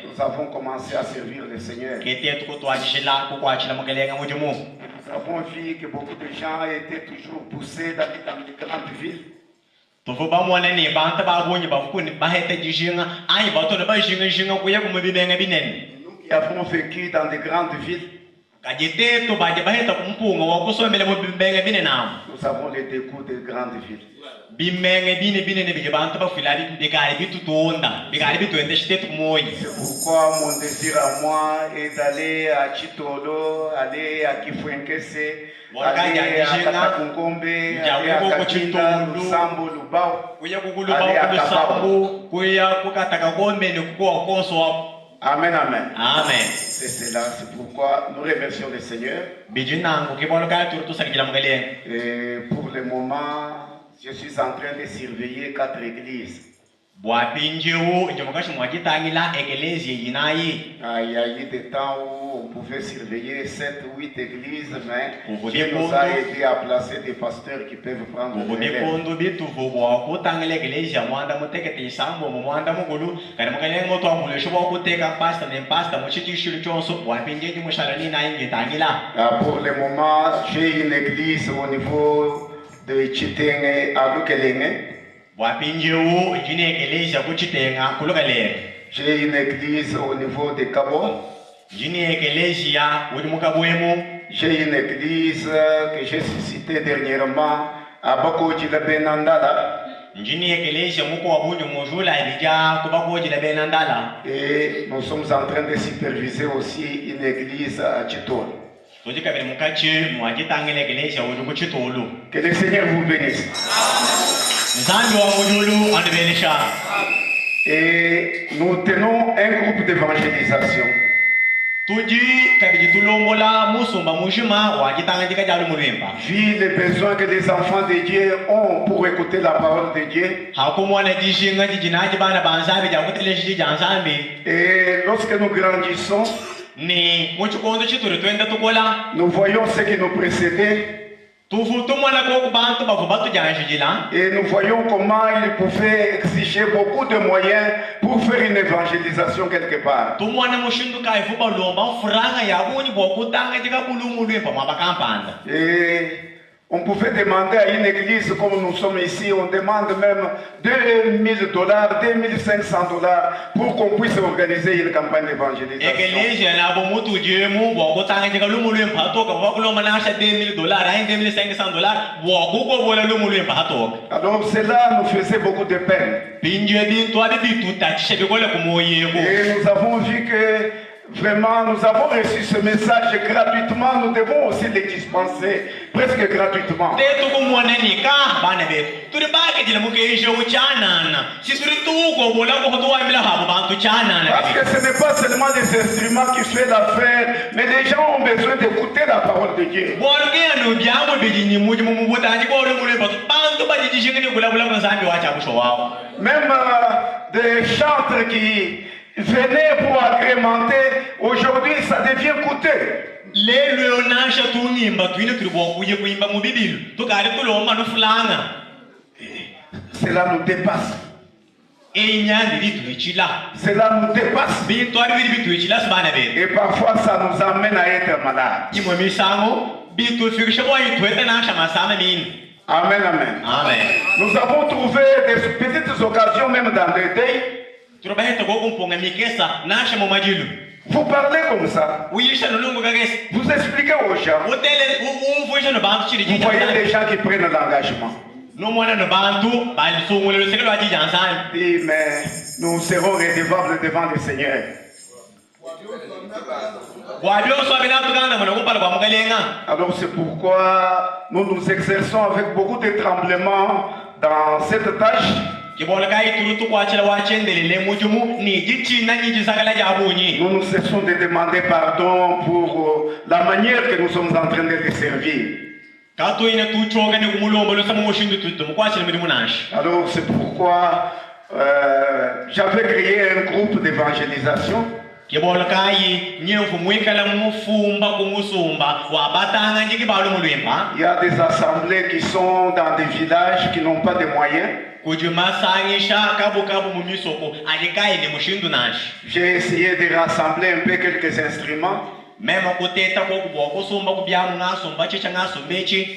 Nous avons commencé à servir le Seigneur. Nous avons vu que beaucoup de gens étaient toujours poussés dans les grandes villes. Nous qui avons vécu dans de grandes villes, nous avons les dégoûts de grandes villes. C'est pourquoi mon désir à moi est d'aller à Chitolo, aller à Kifuenkese, aller à Katakunkombe, aller à Kakinda, Lusambo, Lubao, aller à Kabao. Amen, amen. Amen. C'est cela, c'est pourquoi nous remercions le Seigneur. Et pour le moment, je suis en train de surveiller 4 églises. Il y a eu des temps où on pouvait surveiller 7 ou 8 églises, mais Dieu nous a aidé à placer des pasteurs qui peuvent prendre le relais. Pour le moment, j'ai une église au niveau de Chitenge à Lukelenge. J'ai une église au niveau de Kabo. J'ai une église que j'ai suscitée dernièrement à Bakoji la Benandala. Et nous sommes en train de superviser aussi une église à Chitolo. Que le Seigneur vous bénisse. Et nous tenons un groupe d'évangélisation. Vu les besoins que les enfants de Dieu ont pour écouter la parole de Dieu. Et lorsque nous grandissons, nous voyons ce qui nous précédait. Et nous voyons comment ils pouvaient exiger beaucoup de moyens pour faire une évangélisation quelque part. Et on pouvait demander à une église comme nous sommes ici, on demande même $2 000, $2 500 pour qu'on puisse organiser une campagne d'évangélisation. Alors cela nous faisait beaucoup de peine. Et nous avons vu que vraiment, nous avons reçu ce message gratuitement, nous devons aussi les dispenser presque gratuitement. Parce que ce n'est pas seulement des instruments qui font l'affaire, mais les gens ont besoin d'écouter la parole de Dieu. Même des chantres qui venaient pour agrémenter, aujourd'hui ça devient coûteux. Cela nous dépasse. Cela nous dépasse. Et parfois ça nous amène à être malades. Amen, amen. Amen. Nous avons trouvé des petites occasions même dans le deuil. Vous parlez comme ça. Vous expliquez aux gens. Vous voyez les gens qui prennent l'engagement. Oui, mais nous serons redevables devant le Seigneur. Alors c'est pourquoi nous nous exerçons avec beaucoup de tremblement dans cette tâche. Nous nous cessons de demander pardon pour la manière que nous sommes en train de les servir. Alors c'est pourquoi j'avais créé un groupe d'évangélisation. Il y a des assemblées qui sont dans des villages qui n'ont pas de moyens. J'ai essayé de rassembler un peu quelques instruments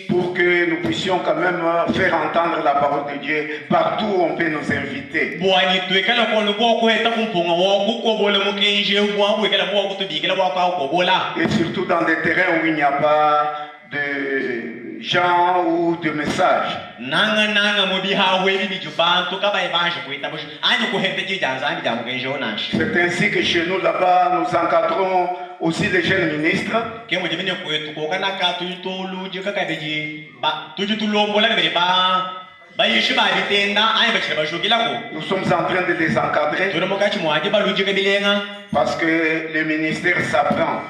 pour que nous puissions quand même faire entendre la parole de Dieu partout où on peut nous inviter. Et surtout dans des terrains où il n'y a pas de gens ou de messages. C'est ainsi que chez nous là-bas, nous encadrons aussi les jeunes ministres. Nous sommes en train de les encadrer parce que le ministère s'apprend.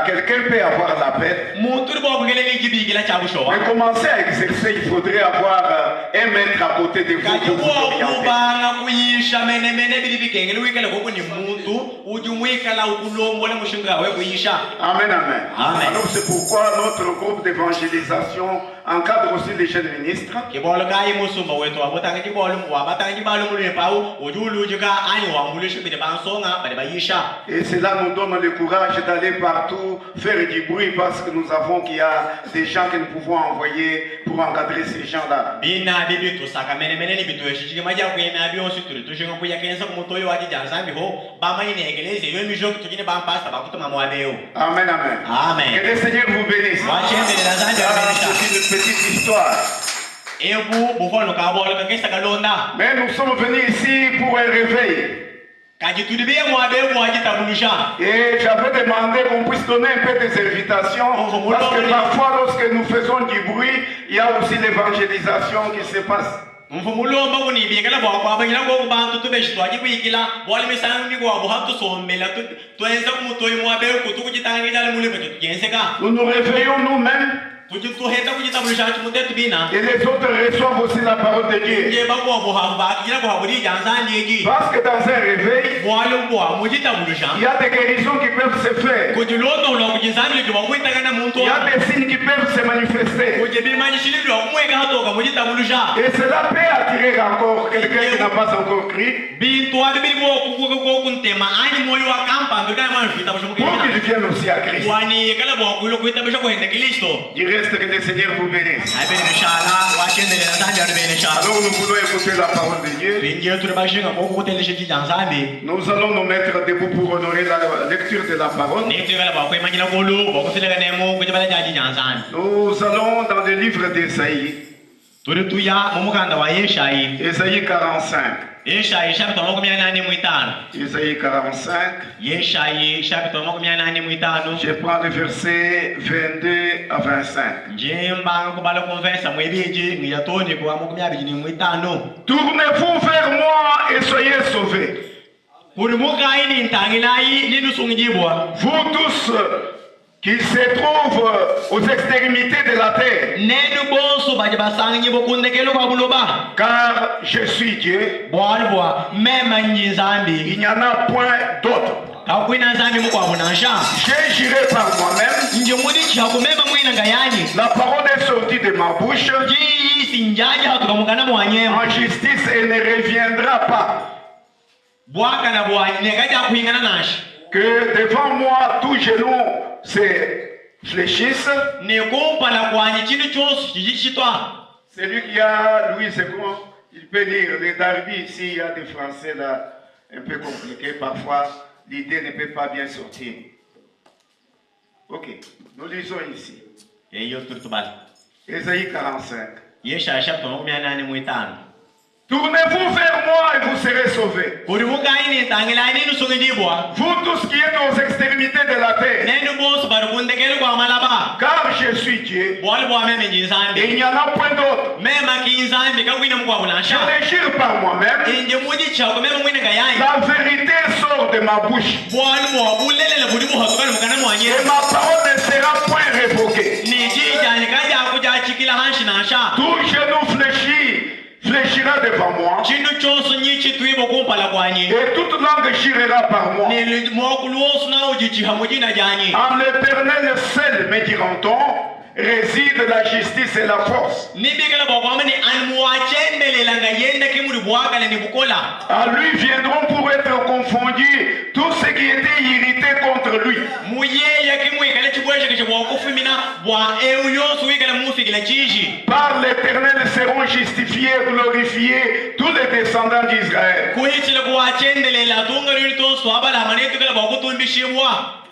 Quelqu'un peut avoir la paix. Mais commencer à exercer, il faudrait avoir un maître à côté de vous pour vous orienter. Amen, amen. Alors c'est pourquoi notre groupe d'évangélisation encadre aussi les jeunes ministres. Et cela nous donne le courage d'aller partout faire du bruit parce que nous savons qu'il y a des gens que nous pouvons envoyer pour encadrer ces gens-là. Amen, amen. Amen. Que le Seigneur vous bénisse. C'est une petite histoire. Mais nous sommes venus ici pour un réveil. Et j'avais demandé qu'on puisse donner un peu des invitations parce que parfois lorsque nous faisons du bruit, il y a aussi l'évangélisation qui se passe. Nous nous réveillons nous-mêmes. Et les autres reçoivent aussi la parole de Dieu. Parce que dans un réveil, il y a des guérisons qui peuvent se faire. Il y a des signes qui peuvent se manifester. Et cela peut attirer encore quelqu'un qui n'a pas encore cru. Pour qu'il vienne aussi à Christ. Il reste que le Seigneur vous bénisse. Alors nous voulons écouter la parole de Dieu. Nous allons nous mettre debout pour honorer la lecture de la parole. Nous allons dans le livre d'Ésaïe. Ésaïe 45. Ésaïe 45. Je prends le verset 22 à 25. Tournez-vous vers moi et soyez sauvés. Vous tous qui se trouvent aux extrémités de la terre. Car je suis Dieu. Il n'y en a point d'autre. J'irai par moi-même. La parole est sortie de ma bouche. En justice, elle ne reviendra pas. Que devant moi, tout genou se fléchisse. Celui qui a Louis II, il peut lire. Les Darby, ici, il y a des Français là, un peu compliqués. Parfois, l'idée ne peut pas bien sortir. Ok, nous lisons ici. Ésaïe 45. Tournez-vous vers moi et vous serez sauvés. Vous tous qui êtes aux extrémités de la terre. Car je suis Dieu. Et il n'y en a point d'autre. Je les jure par moi-même. La vérité sort de ma bouche. Et ma parole ne sera point révoquée. Tout genou fléchira devant moi. Et toute langue jurera par moi. En l'Éternel seul, me diront-on, réside la justice et la force. À lui viendront pour être confondus tous ceux qui étaient irrités contre lui. Par l'Éternel seront justifiés et glorifiés tous les descendants d'Israël.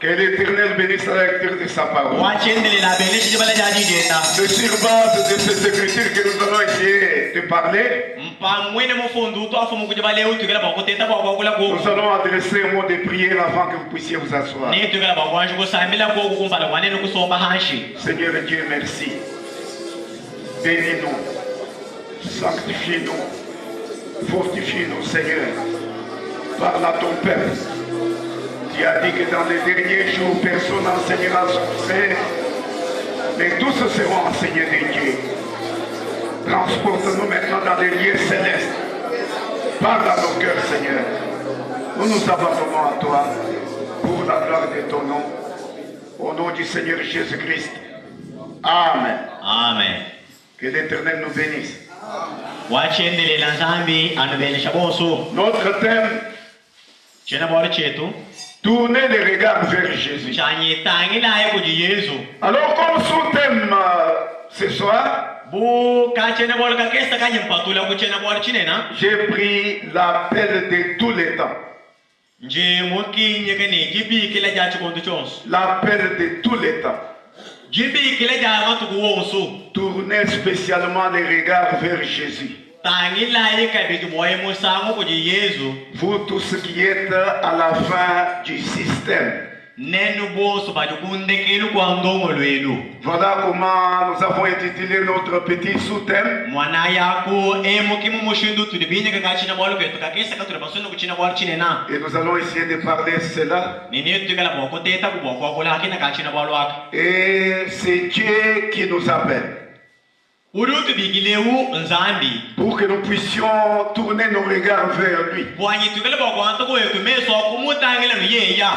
Que l'Éternel bénisse la lecture de sa parole. C'est sur base de ces écritures que nous allons essayer de parler. Nous allons adresser un mot de prière avant que vous puissiez vous asseoir. Seigneur Dieu, merci. Bénis-nous, sanctifie-nous, fortifie-nous, Seigneur. Parle à ton Père. Tu as dit que dans les derniers jours, personne n'enseignera son frère, mais tous seront enseignés de Dieu. Transporte-nous maintenant dans les lieux célestes. Parle à nos cœurs, Seigneur. Nous nous abandonnons à toi pour la gloire de ton nom. Au nom du Seigneur Jésus-Christ. Amen. Amen. Que l'Éternel nous bénisse. Notre thème, tournez les regards vers Jésus. Alors comme sous-thème ce soir, j'ai pris l'appel de tous les temps. L'appel de tous les temps. Tournez spécialement les regards vers Jésus. Vous tous qui êtes à la fin du système. Voilà comment nous avons intitulé notre petit sous-thème. Et nous allons essayer de parler de cela. Et c'est Dieu qui nous appelle. Pour que nous puissions tourner nos regards vers lui.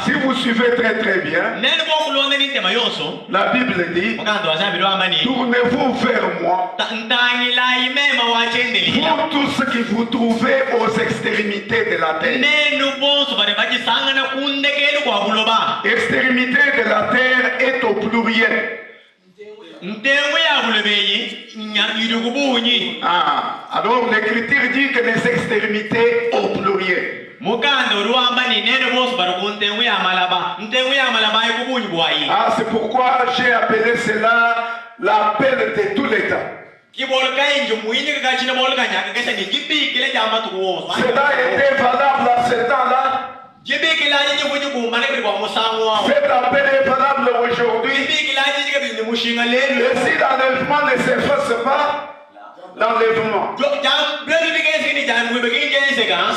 Si vous suivez très très bien, la Bible dit, tournez-vous vers moi, vous tous qui vous trouvez aux extrémités de la terre. Extrémité de la terre est au pluriel. Alors l'écriture dit que les extrémités au pluriel. C'est pourquoi j'ai appelé cela l'appel de tous les temps. Cela était valable à ce temps-là. Cet appel est valable aujourd'hui. Et si l'enlèvement ne s'efface pas, l'enlèvement,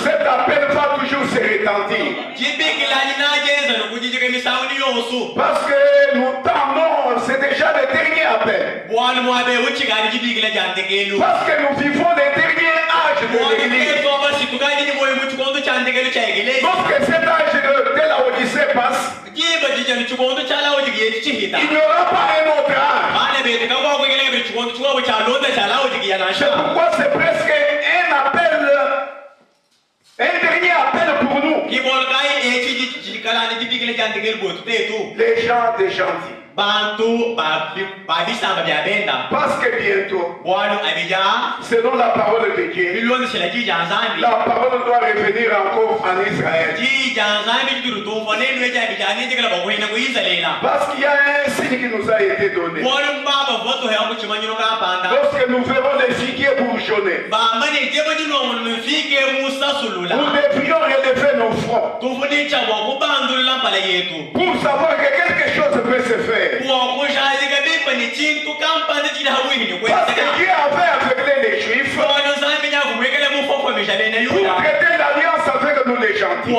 cet appel va toujours se retentir. Parce que nous tendons, c'est déjà le dernier appel. Parce que nous vivons les derniers âges de l'Église. Lorsque cet âge de la Odyssée passe, il n'y aura pas un autre âge. C'est pourquoi c'est presque un appel, un dernier appel pour nous. Les gens des gentils. Parce que bientôt, selon la parole de Dieu, la parole doit revenir encore en Israël. Parce qu'il y a un signe qui nous a été donné. Lorsque nous verrons les figuiers bourgeonner, nous devrions relever nos fronts pour savoir que quelque chose peut se faire. Parce que Dieu avait aveuglé les Juifs pour traiter l'alliance avec nous les gentils.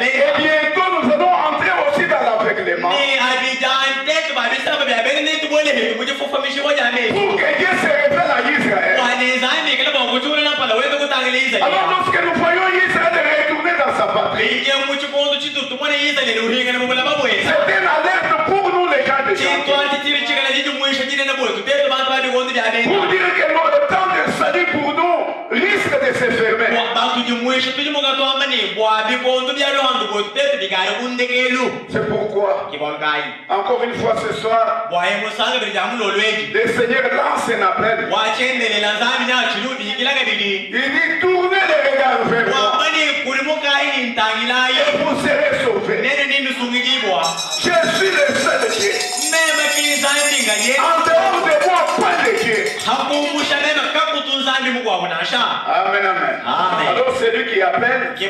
Et bientôt nous allons entrer aussi dans l'aveuglement. Pour que Dieu se révèle à Israël. C'est une alerte pour nous les gens de Jean. Pour dire que le temps de salut pour nous risque de se fermer. C'est pourquoi, encore une fois ce soir, le Seigneur lance un appel. Il dit tournez les regards vers moi et vous serez sauvés. Je suis le seul Dieu. En dehors de moi, pas de Dieu. Amen, amen. Alors celui qui appelle, c'est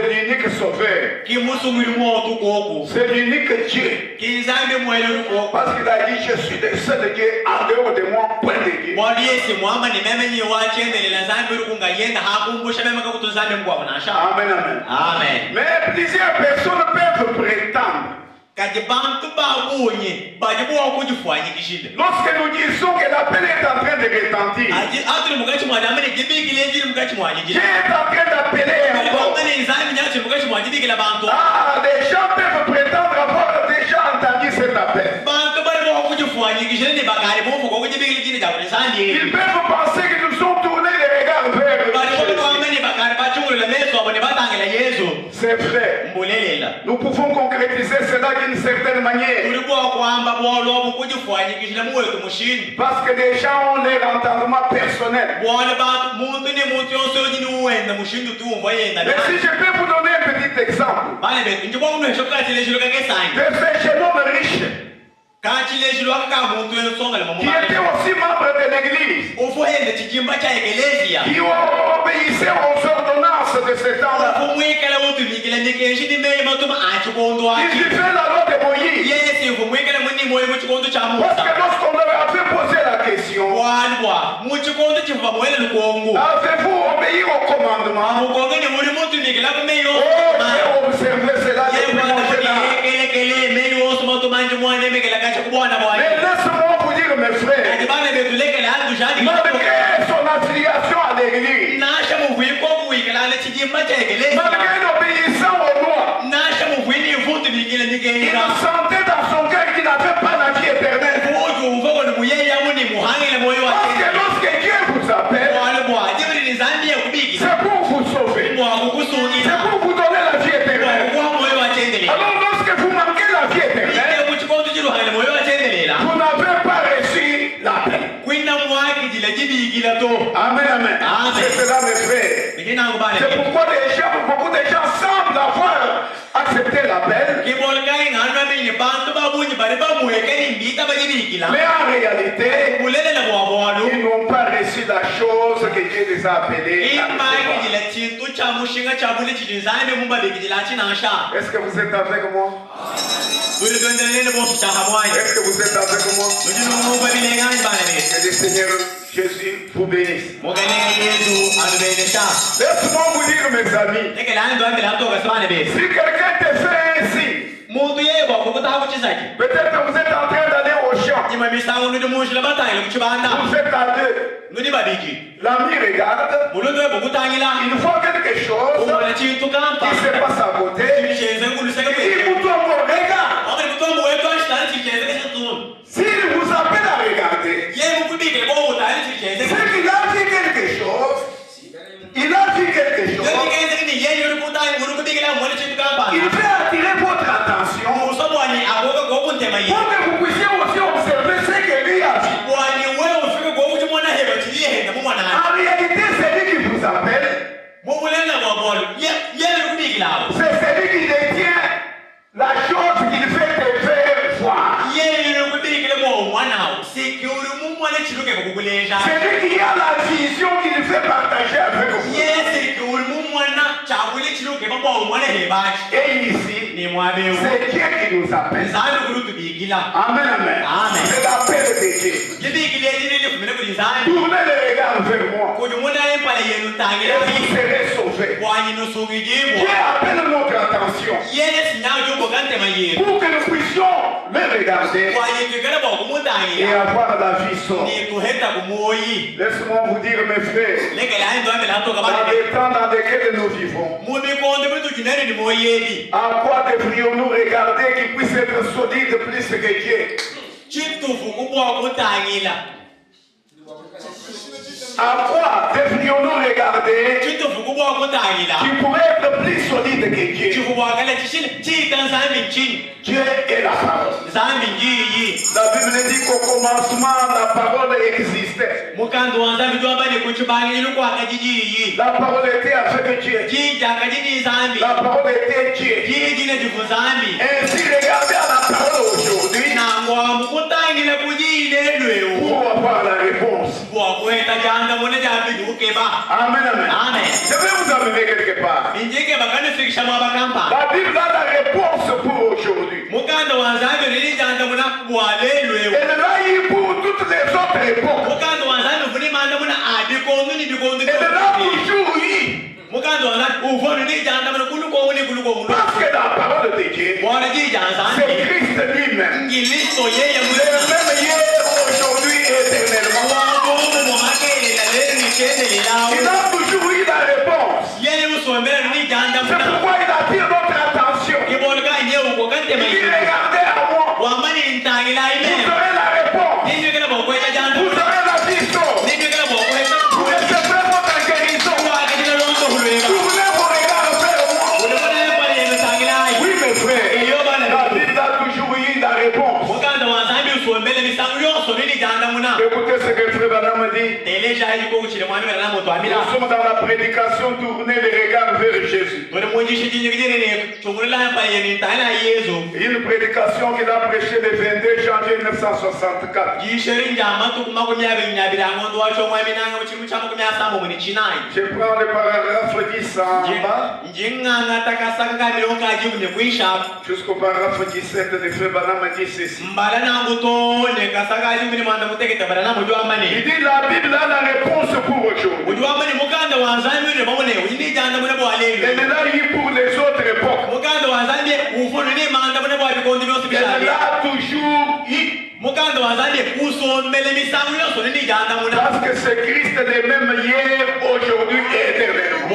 l'unique sauveur. C'est l'unique Dieu. Parce qu'il a dit, je suis le seul Dieu, en dehors de moi, point de Dieu. Amen, amen. Mais plusieurs personnes peuvent prétendre. Lorsque nous disons que l'appel est en train de retentir, Dieu est en train d'appeler encore. Les gens peuvent prétendre avoir déjà entendu cet appel. Ils peuvent penser que nous sommes tournés les regards vers Jésus. C'est vrai. Nous pouvons concrétiser cela d'une certaine manière. Parce que les gens ont leur entendement personnel. Mais si je peux vous donner un petit exemple. De ce jeune homme riche qui était aussi membre de l'église, qui obéissait aux ordonnances de ce temps-là. Il vivait la loi de Moïse. Parce que lorsqu'on leur avait posé la question, avez-vous obéi au commandement? Oh, j'ai observé cela depuis mon jeune âge. Mais laisse-moi vous dire, mes frères, malgré son affiliation à l'église, malgré l'obéissance aux lois, il sentait dans son cœur qu'il n'avait pas la vie éternelle. Parce que lorsque Dieu vous appelle, c'est pour vous sauver, c'est pour vous donner la vie éternelle. Alors lorsque vous manquez la vie éternelle, vous n'avez pas reçu l'appel. Amen, amen. C'est cela, mes frères. C'est pourquoi beaucoup de gens semblent avoir accepté l'appel. Mais en réalité, ils n'ont pas reçu la chose que Dieu les a appelés. Est-ce que vous êtes avec moi? Est-ce que vous êtes avec moi? Que le Seigneur Jésus vous bénisse. Laisse-moi vous dire, mes amis, si quelqu'un te fait ainsi, peut-être que vous êtes en train d'aller au champ, vous êtes à deux, l'ami regarde, il voit quelque chose qui se passe à côté, il vous doit me regarder. S'il vous appelle à regarder, c'est qu'il a vu quelque chose. Il a vu quelque chose. Il veut attirer votre attention pour que vous puissiez aussi observer ce que lui a vu. En réalité, c'est lui qui vous appelle. C'est celui qui détient la chose qu'il fait te faire voir. C'est lui qui a la vision qu'il fait partager avec vous. Et ici, c'est Dieu qui nous appelle. Amen, amen. C'est l'appel de Dieu. Tournez les regards vers moi. Et vous serez sauvés. fait. Dieu appelle notre attention pour que nous puissions le regarder et avoir la vie sauve. Laisse-moi vous dire, mes frères, dans les temps dans lesquels nous vivons, à quoi devrions-nous regarder qui puisse être solide plus que Dieu? À quoi devrions-nous regarder qui pourrait être plus solide que Dieu? Dieu est la parole. La Bible dit qu'au commencement, la parole existait. La parole était avec Dieu. La parole était Dieu. Ainsi, regardez à la parole aujourd'hui pour avoir la réponse. Amen, amen. Je vais vous amener quelque part. La Bible a la réponse pour aujourd'hui. Elle l'a eu pour toutes les autres époques. Elle l'a toujours eu. Parce que la parole de Dieu, c'est Christ lui-même. Le même hier, aujourd'hui et éternellement. Il a toujours eu la réponse. C'est pourquoi il attire notre attention. Il dit, regardez à moi. Vous aurez la réponse. Vous aurez la vision. Vous recevrez votre guérison. Vous voulez vos regards vers moi. Oui, mes frères. La Bible a toujours eu la réponse. Écoutez ce que Frère Branham dit. Nous sommes dans la prédication, tourner les regards vers Jésus. Une prédication qu'il a prêchée le 22 janvier 1964. Je prends le paragraphe 10 en bas jusqu'au paragraphe 17 de Frère Branham dit ceci. Il dit la Bible a la réponse pour aujourd'hui. Elle l'a eu pour les autres époques. Elle l'a toujours eu. Parce que c'est Christ le même hier, aujourd'hui et éternellement.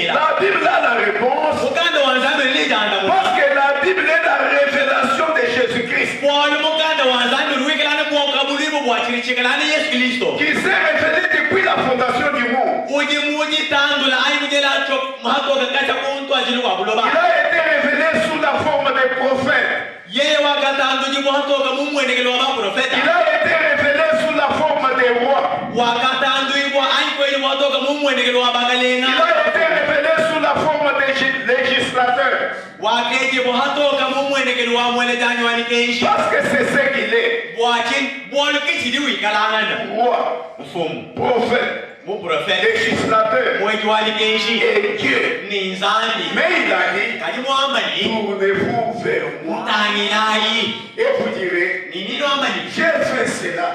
La Bible a la réponse. Parce que la Bible est la révélation de Jésus-Christ. Qui s'est révélé depuis la fondation du monde. Il a été révélé sous la forme des prophètes. Il a été révélé sous la forme des rois. Il a été révélé sous la forme des législateurs. Parce que c'est ce qu'il est. Roi, prophète, législateur et Dieu. Mais il a dit, tournez-vous vers moi. Et vous direz, j'ai fait cela.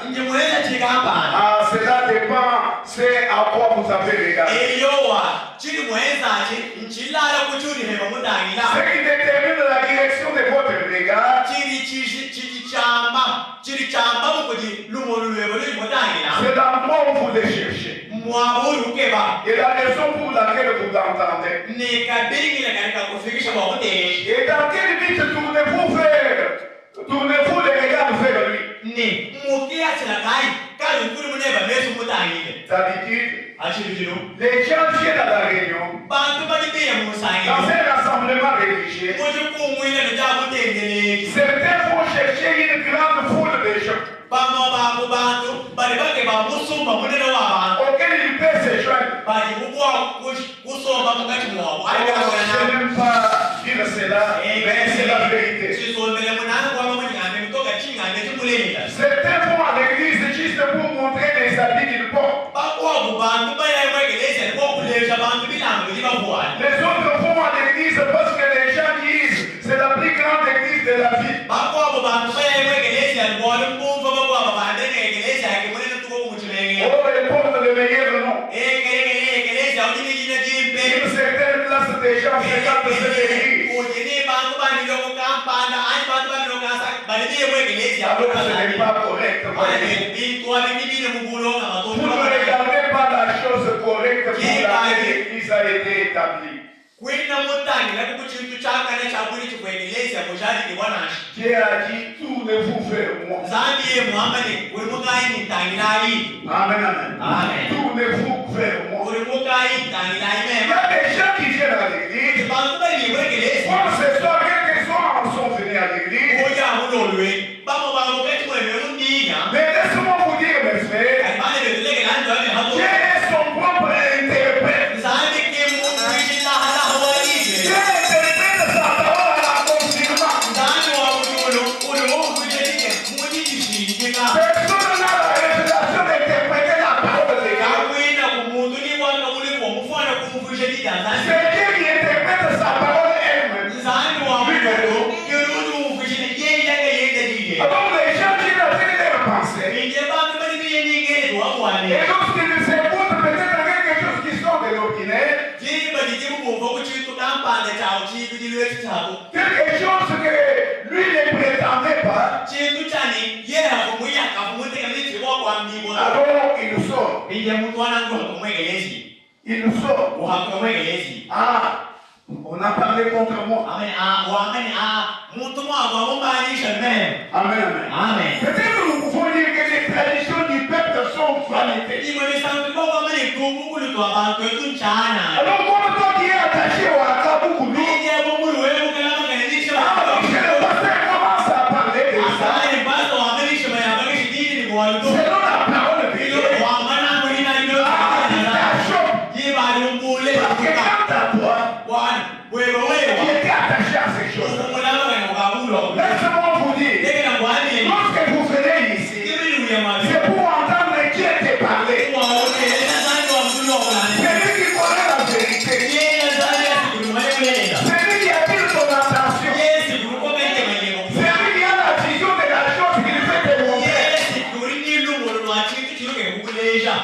Ah, cela dépend, c'est à quoi vous avez regardé. Ce qui détermine la direction de votre regard, c'est l'endroit où vous les cherchez. Et la raison pour laquelle vous l'entendez. Et dans quel but tournez-vous les regards vers lui? D'habitude, les gens viennent à la réunion dans un rassemblement religieux. Certains vont chercher une grande foule de gens auxquels ils peuvent se joindre. Je n'aime pas dire cela, mais c'est la vérité. Certains vont à l'église juste pour montrer les habits qu'ils portent. Les autres vont à l'église parce que les gens disent c'est la plus grande église de la ville. Oh, les pauvres le le meilleur nom. Une certaine place des gens fréquentent cette église. Alors ce n'est pas correct. Vous ne regardez pas la chose correcte pour laquelle l'église a été établie. Dieu a dit tout ne vous fait moi. Amen, amen. Tout ne vous fait moi. Il y a des gens qui viennent à l'église. Quand ce soir, quelques soirs en sont venus à l'église. Mais laissez-moi vous dire, mes frères, Dieu est son propre interprète. Dieu interprète sa parole à la confirmation. Personne n'a la révélation d'interpréter la parole de Dieu. C'est Dieu qui interprète sa parole elle-même. Alors les gens qui n'avaient leur pensée. Et lorsqu'ils s'écoutent peut-être quelque chose qui sort de l'ordinaire, quelque chose que lui ne prétendait pas, alors il nous sort. Il nous sort. Ah, on a parlé contre moi. Amen, amen. Peut-être nous pouvons dire que les traditions du peuple sont vanité. Alors comme toi qui es attaché au Akaboukounou, le pasteur commence à parler de ça. Selon la parole de Dieu. Parce que quant à toi, qui était attaché à ces choses. Laissez-moi vous dire, lorsque vous venez ici, c'est pour entendre Dieu te parler. C'est lui qui connaît la vérité. C'est lui qui attire ton attention. C'est lui qui a la vision de la chose qu'il fait te montrer.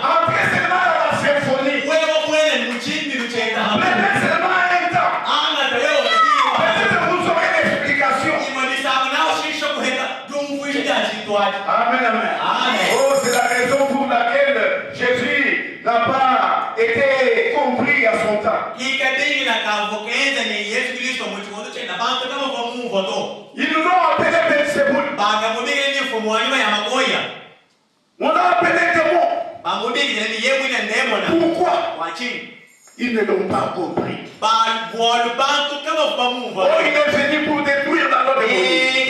Entrez seulement dans la symphonie. Prenez seulement un temps. Peut-être vous aurez une explication. Amen, amen. Oh, c'est la raison pour laquelle Jésus n'a pas été compris à son temps. Ils nous ont appelé Belzéboul. On a appelé démons. Pourquoi? Ils ne l'ont pas compris. Oh, il est venu pour détruire dans notre monde.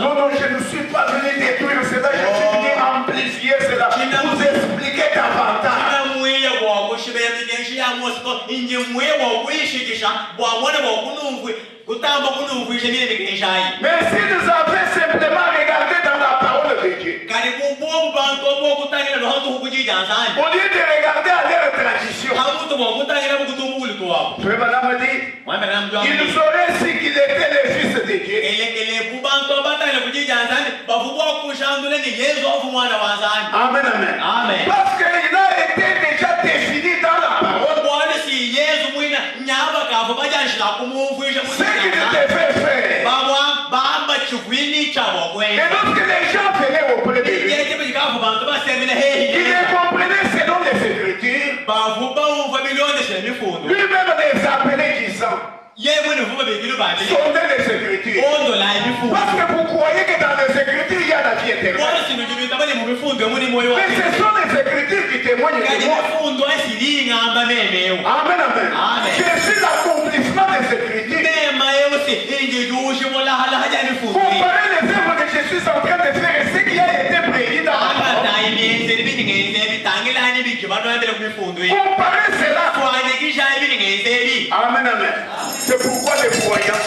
Non, non, je ne suis pas venu détruire cela, je suis venu amplifier cela, vous expliquer davantage. Mais si nous avions simplement regardé dans la parole de Dieu, au lieu de regarder à leur tradition, frère madame dit, il nous aurait dit qu'il était le fils de Dieu. Amen, amen. Parce qu'il a été déjà défini dans la parole ce qu'il devait faire. Et lorsque les gens venaient auprès de lui, il les comprenait selon les Écritures. Lui-même les appelait disant, sondez les Écritures. Parce que vous croyez que dans les Écritures il y a la vie éternelle. Mais ce sont les Écritures qui témoignent de moi. Amen, amen. Je suis l'accomplissement des Écritures. Comparez les œuvres que je suis en train de faire et ce qui a été prédit dans la parole. Comparez cela. Amen, amen. C'est pourquoi les croyants,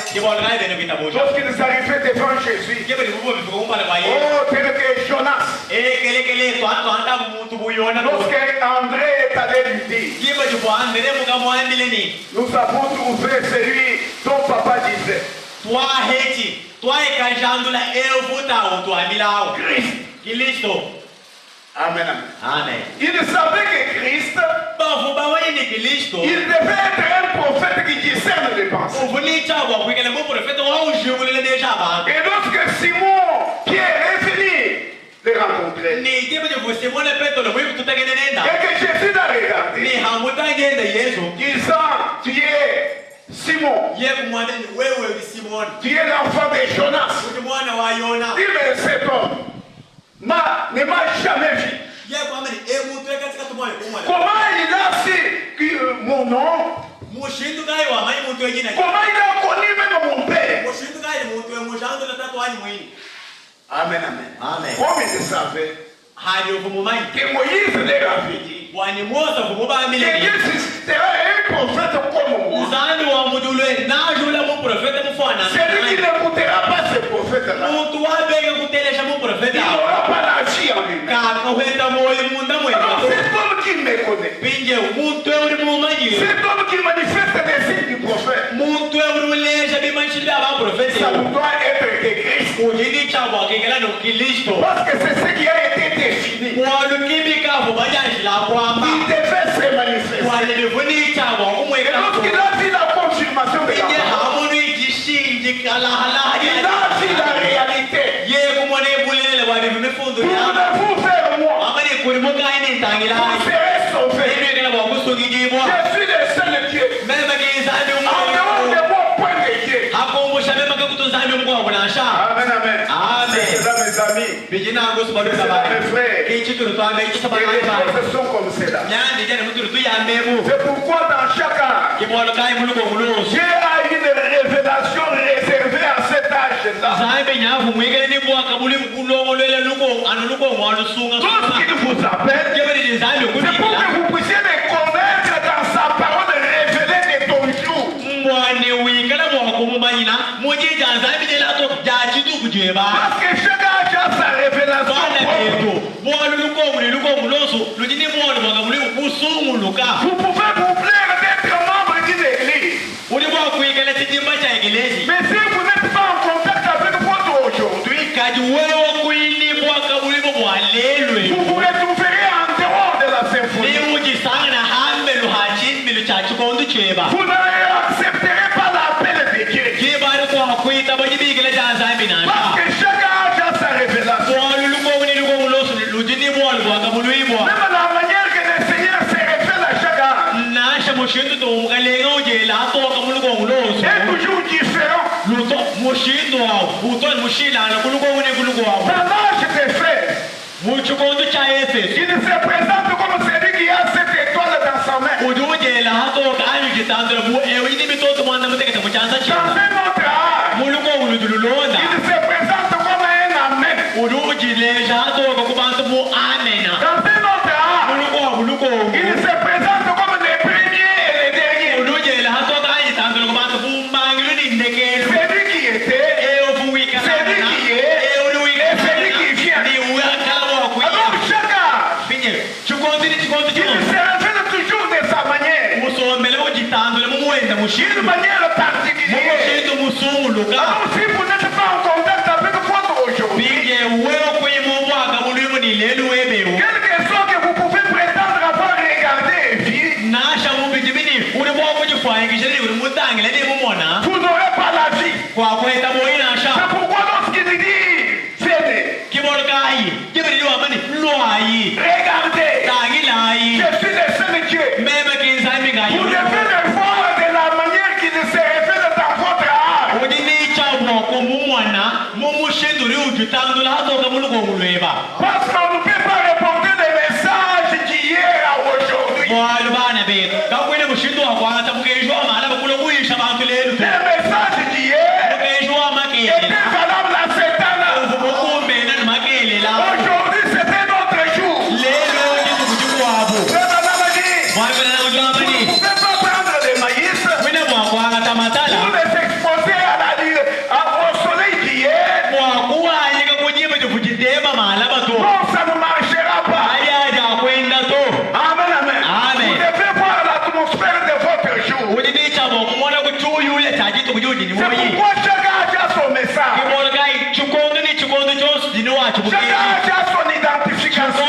lorsqu'ils arrivaient devant Jésus, oh, tel que Jonas, lorsque André est allé lui dire, nous avons trouvé celui dont papa disait, Christ. Amen. Amen. Il savait que Christ, il devait être un prophète qui discerne les pensées. Et lorsque Simon, Pierre est venu les rencontrer, et que Jésus l'a regardé, disant, tu es Simon, tu es l'enfant de Jonas. Il me cet homme ne m'a jamais vu. Comment il a su mon nom? Comment il a connu même mon père? Amen, amen. Amen. Comme il savait que Moïse l'avait dit, que Dieu suscitera un prophète comme moi. Celui qui n'écoutera pas ce prophète-là, il n'aura pas la vie en lui. Alors cet homme qui me connaît, cet homme qui manifeste les signes du prophète, ça doit être que Christ. Parce que c'est ce qui a été défini. Il devait se manifester. Et lorsqu'il a vu la confirmation de la parole, il a vu la réalité. Pour vous vers moi, vous serez sauvés. Je suis le seul Dieu. En dehors de moi, point de Dieu. Amen, amen. C'est là mes amis. C'est là mes frères. Et les choses sont comme cela. C'est pourquoi dans chaque âge, Dieu a une révélation réservée à cet âge-là. Tout ce qu'il vous appelle, c'est pour que vous puissiez les connaître dans sa parole révélée de ton jour. Parce que chaque âge a sa révélation propre. Vous pouvez vous plaire d'être membre d'une église. Mais si vous n'êtes pas en contact avec votre aujourd'hui, vous vous retrouverez en dehors de la symphonie. Vous n'accepterez pas l'appel de Dieu. Parce que chaque âge a sa révélation. Même la manière que le Seigneur se révèle à chaque âge est toujours différent. Dans l'âge des frères, il se présente comme celui qui a cette étoile dans sa main. Dans un autre âge, il se présente comme un amen. Dans un autre âge, il se présente comme les premiers et les derniers. Celui qui était, celui qui est, et celui qui vient. Alors chaque âge, il se révèle toujours de sa manière. D'une manière particulière. Alors si vous n'êtes pas en contact avec votre aujourd'hui, quel que soit que vous pouvez prétendre avoir regardé et vu, vous n'aurez pas la vie. C'est pourquoi lorsqu'il dit, venez, regardez, je suis le seul Dieu. Vous devez le voir de la manière qu'il se révèle dans votre âge. Parce qu'on ne peut pas répondre des messages d'hier à aujourd'hui. Les messages d'hier étaient valables à cet an. Aujourd'hui, c'est un autre jour. Vous ne pouvez pas prendre des maïs pour les exposer au soleil d'hier. Non, ça ne marchera pas. Amen, amen. Vous devez voir l'atmosphère de votre jour. C'est pourquoi chaque âge a son message. Chaque âge a son identification.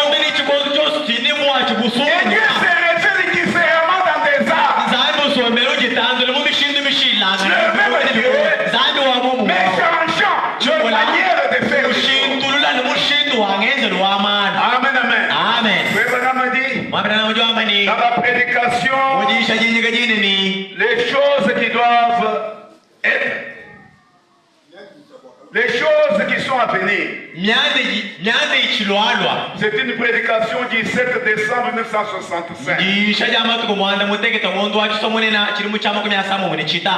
de faire le Amen, amen. Amen. Dans la prédication, les choses qui doivent être, les choses qui sont à venir. C'est une prédication du 7 décembre 1965.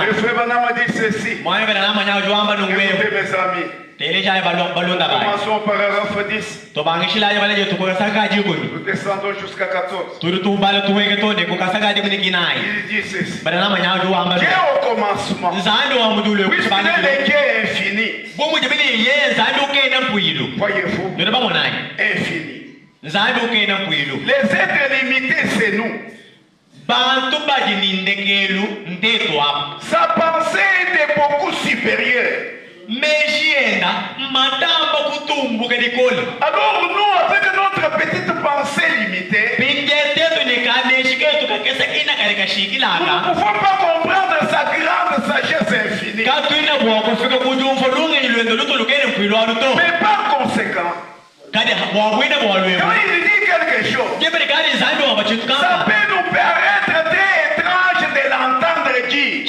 Le frère Branham a dit ceci. Écoutez mes amis. Commençons par paragraphe 10. Nous descendons jusqu'à 14. Il dit ceci. Dieu au commencement. Puisqu'il est le Dieu infini. Voyez-vous? Infini. Les êtres limités, c'est nous. Sa pensée était beaucoup supérieure. Alors nous, avec notre petite pensée limitée, nous ne pouvons pas comprendre sa grande sagesse infinie. Mais par conséquent, quand il dit quelque chose, ça peut nous paraître très étrange de l'entendre dire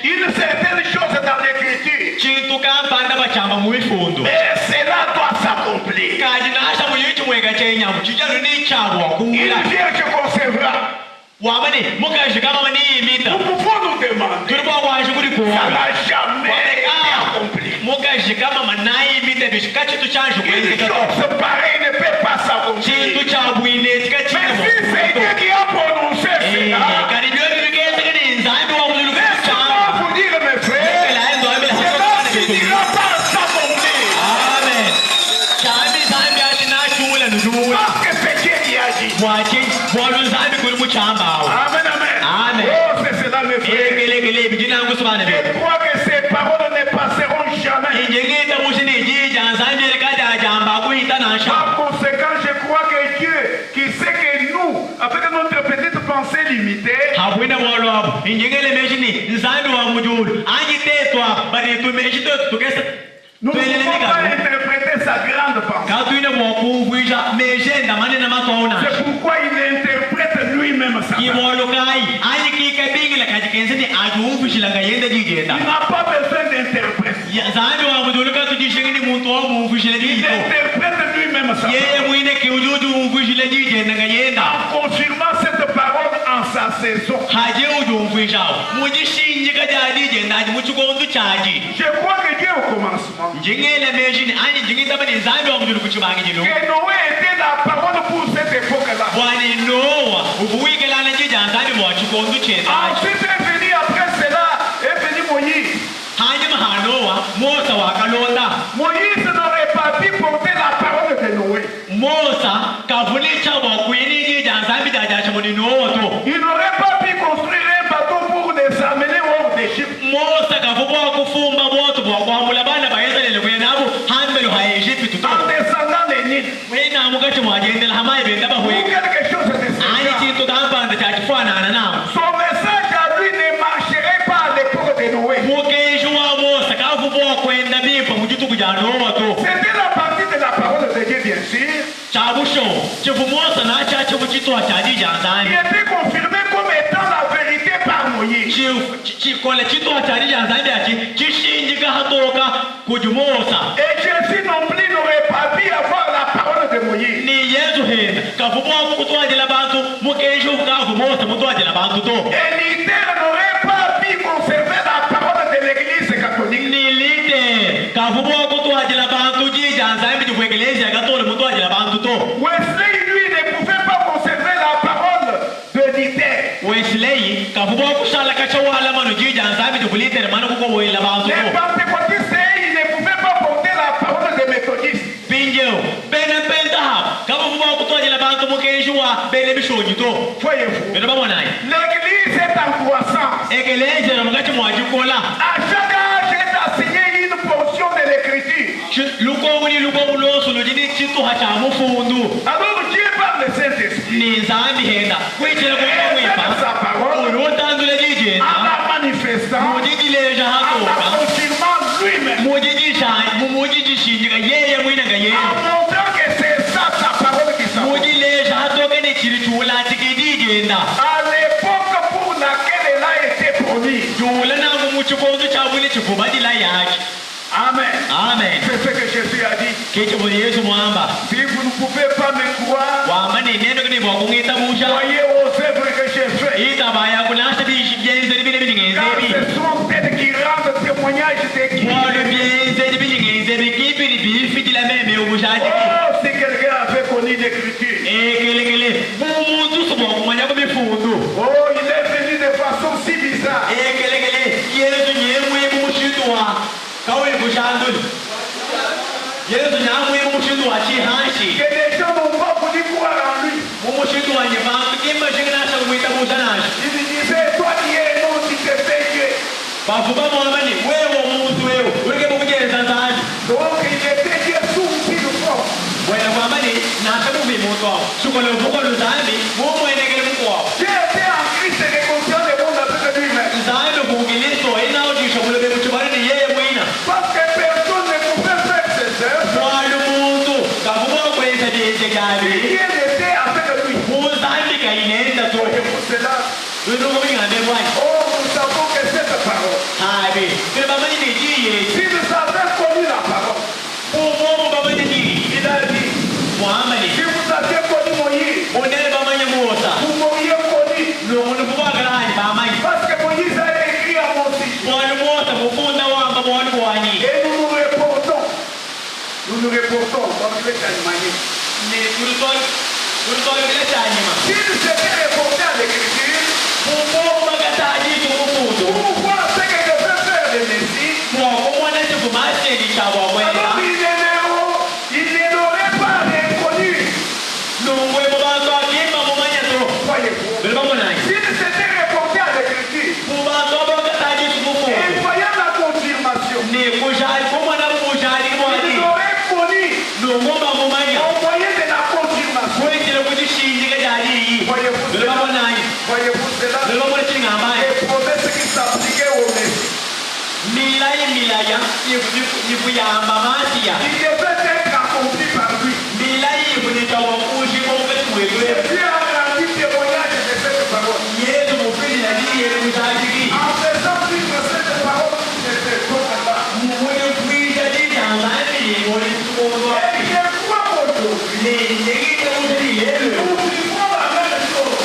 une certaine chose dans l'écriture. Et cela doit s'accomplir. Une vierge conservera. Nous pouvons nous demander, ça n'a jamais été accompli. Une chose pareille ne peut pas s'accomplir. Mais si c'est Dieu qui a prononcé cela, laissez-moi vous dire, mes frères, cela finira par s'accomplir. Parce que c'est Dieu qui agit. Amen, amen. Oh, c'est cela, mes frères. Je crois que ces paroles ne passeront jamais. Par conséquent, je crois que Dieu, qui sait que nous, avec notre petite pensée limitée, nous ne pouvons pas interpréter sa grande pensée. C'est pourquoi il interprète lui-même sa pensée. Il n'a pas besoin d'interpréter. Il interprète lui-même sa pensée. En confirmant cette parole en sa saison. Je crois que Dieu au commencement, que Noé était la parole pour cette époque-là. Ensuite est venu après cela, est venu Moïse. Moïse n'aurait pas pu porter la parole de Noé. Il n'aurait pas pu construire un bateau pour les amener hors d'Égypte. En descendant les Nil. Ou quelque chose de spécial. Son message à lui ne marcherait pas à l'époque de Noé. C'était la partie de la parole de Dieu, bien sûr. Il était confirmé comme étant la vérité par Moïse. Et Jésus non plus n'aurait pas pu avoir la parole de Moïse. Et Luther n'aurait pas pu conserver la parole de l'église catholique. Wesley, lui, ne pouvait pas conserver la parole de Luther. Les pentecôtistes, ils ne pouvaient pas porter la parole des méthodistes. Voyez-vous, l'église est en croissance. À chaque âge est assigné une portion de l'écriture. Alors Dieu par le Saint-Esprit sa parole en la manifestant, en la confirmant. montrant que c'est ça sa parole qui s'accomplit. À l'époque pour laquelle elle a été promise. Amen. Amen. C'est ce que Jésus a dit. Si vous ne pouvez pas me croire, voyez aux œuvres que j'ai faites. Car ce sont celles qui rendent témoignage de qui. Oh, si quelqu'un avait connu l'écriture. Oh, il est venu de façon si bizarre. Que les gens n'ont pas voulu croire en lui. Il disait, toi qui es non, tu te fais Dieu. Donc il était Dieu sous une forme. Dieu était en Christ et réconciliant le monde avec lui-même. Parce que personne ne pouvait faire ses œuvres. Dieu était avec lui. Et pour cela, oh, nous savons que cette parole, si nous avions connu la parole, il a dit, si vous aviez connu Moïse, vous m'auriez connu. Parce que Moïse a écrit à mon sujet. Et nous nous reportons comme le Calmanie. Si nous étions reportés à l'écriture, pour voir ce que devait faire le Messie, alors il n'aurait pas reconnu. Voyez-vous, si nous étions reportés à l'écriture, et voyant la confirmation, il aurait connu au moyen de la confirmation. Voyez-vous cela? Les promesses qui s'appliquaient au Messie. Il devait être accompli par lui. Jésus a rendu témoignage de cette parole. En faisant vivre cette parole, c'était là. Et je crois aujourd'hui, nous vivons la même chose.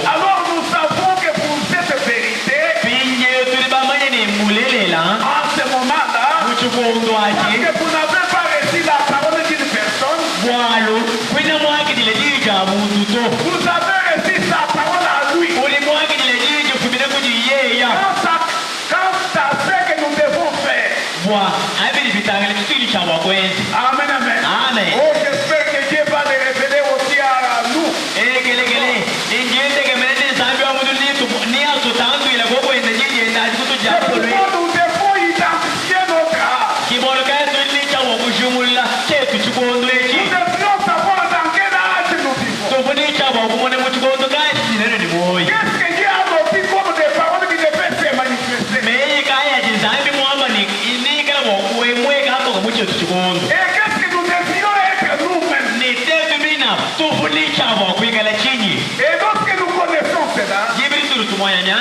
Alors nous savons que pour cette vérité, en ce moment-là, parce que vous n'avez pas reçu la parole d'une personne, vous avez reçu sa parole à lui. Quand ça fait que nous devons faire. Amen, amen. Oh, j'espère que Dieu va le révéler aussi à nous. Nous devons identifier notre âge. Nous devons savoir dans quel âge nous vivons. Qu'est-ce que Dieu a dit comme des paroles qui devaient se manifester? Et qu'est-ce que nous devions être nous-mêmes? Et lorsque nous connaissons cela,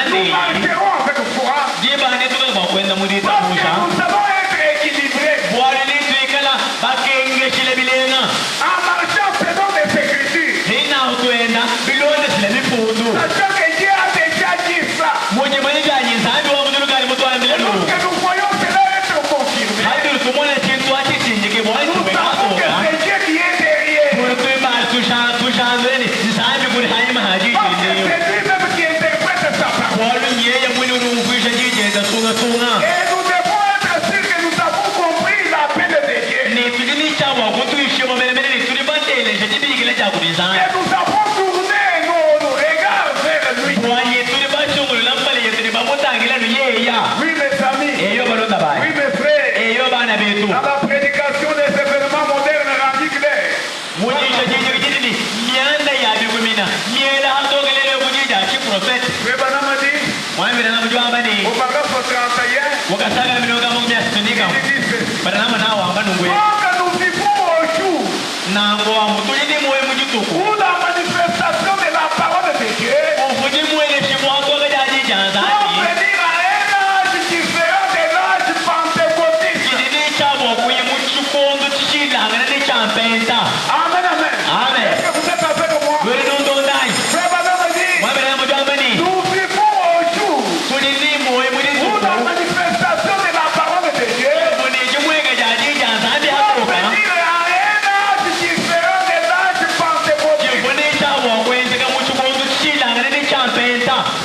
nous marcherons avec foi. Parce que nous savons être équilibrés. En marchant selon les Écritures. Sachant que Dieu a déjà dit ça. Lorsque nous voyons cela être confirmé, nous savons que c'est Dieu qui est derrière. Parce que c'est lui-même qui interprète sa parole. Et nous devons nous avons tourné nos regards vers lui. Oui, mes amis. Oui, mes frères. Dans la prédication des événements modernes rendus clairs. Au paragraphe 31, nous vivons au jour où la manifestation de la parole de Dieu doit venir à un âge différent de l'âge pentecôtiste. Amen, amen. Est-ce que vous êtes avec moi? Nous vivons au jour où la manifestation de la parole de Dieu doit venir à un âge différent de l'âge pentecôtiste.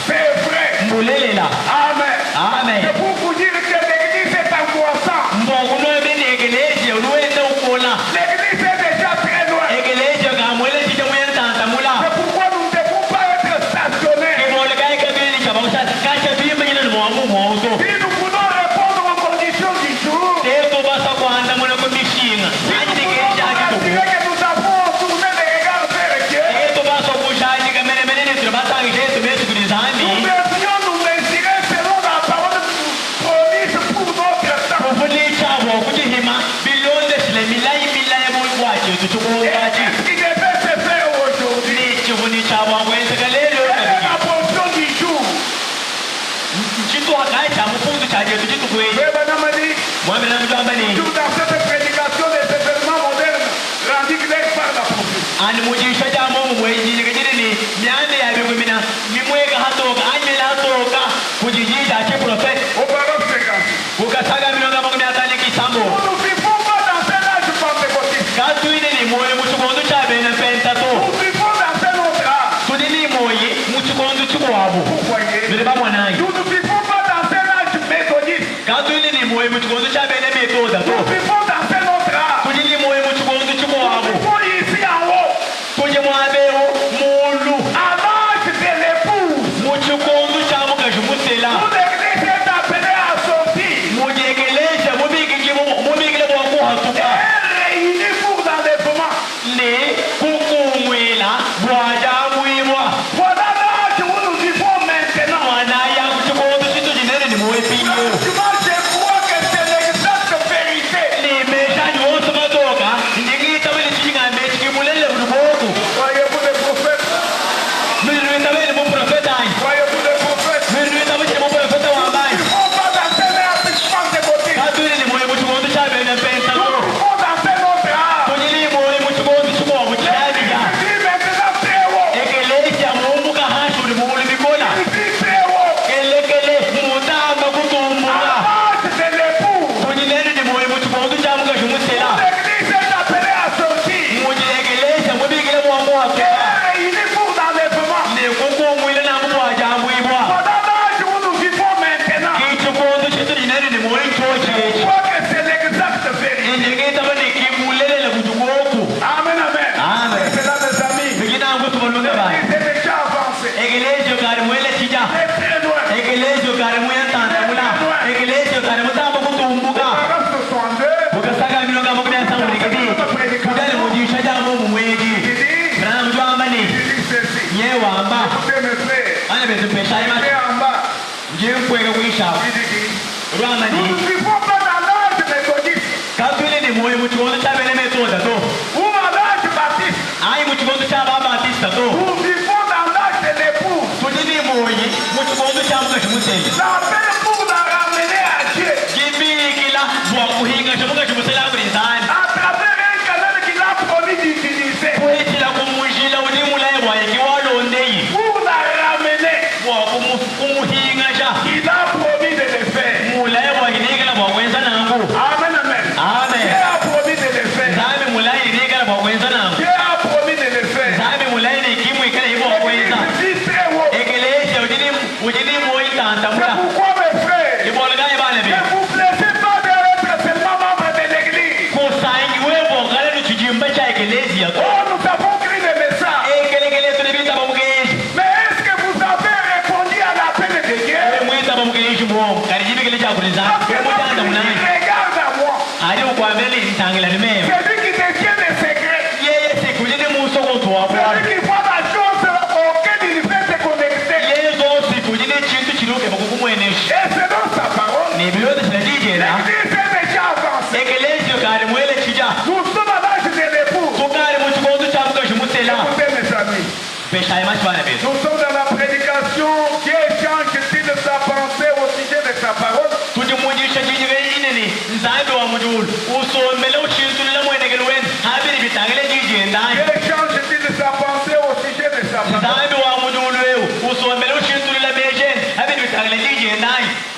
C'est vrai. Amen. C'est pour vous dire que l'église est en croissance. L'église est déjà très loin. C'est pourquoi nous ne devons pas être stationnés. Si nous voulons répondre aux conditions du jour, si nous voulons assurer que nous avons tourné les regards vers Dieu, nous devions nous mesurer selon la parole promise pour notre temps. Et qu'est-ce qui devait se faire aujourd'hui? Quelle est la portion du jour? Tout dans cette prédication des événements modernes rendus clairs par la prophétie. Au paragraphe 50. Nous ne vivons pas dans un âge pentecôtiste. Nous vivons dans un autre âge. Vous voyez? Nous ne vivons pas dans un âge méthodiste. Nous vivons dans un autre âge. Nous vivons ici en haut. À l'âge de l'épouse. Où l'église est appelée à sortir. Et réunie pour l'enlèvement. Voilà l'âge où nous vivons maintenant. Franchement, je crois que c'est l'exacte vérité. Voyez-vous les prophètes? Voyez-vous les prophètes? Nous ne vivons pas dans un âge pentecôtiste. Nous vivons dans un autre âge. Ici maintenant très haut. Ici très haut. À l'âge de l'épouse. Où l'église est appelée à sortir. Et réunie pour l'enlèvement. Voilà l'âge où nous vivons maintenant. Je crois que c'est l'exacte vérité. Amen, amen. C'est là, mes amis. L'église est déjà avancée. C'est très loin. Paragraphe 62. Il dit ceci. Écoutez mes frères. Frères en bas. Il dit, nous ne vivons pas dans l'âge méthodiste ou à l'âge baptiste. Nous vivons dans l'âge de l'épouse. L'appel pour la ramener à Dieu. À travers un canal qu'il a promis d'utiliser. Pour la ramener. Il a promis de le faire. qui voit la chose auquel il fait se connecter. Et selon sa parole, l'Église est déjà avancée. Nous sommes à l'âge de l'époux. Écoutez mes amis. Nous sommes dans la prédication qui échange-t-il sa pensée au sujet de sa parole. Échange-t-il sa pensée au sujet de sa parole.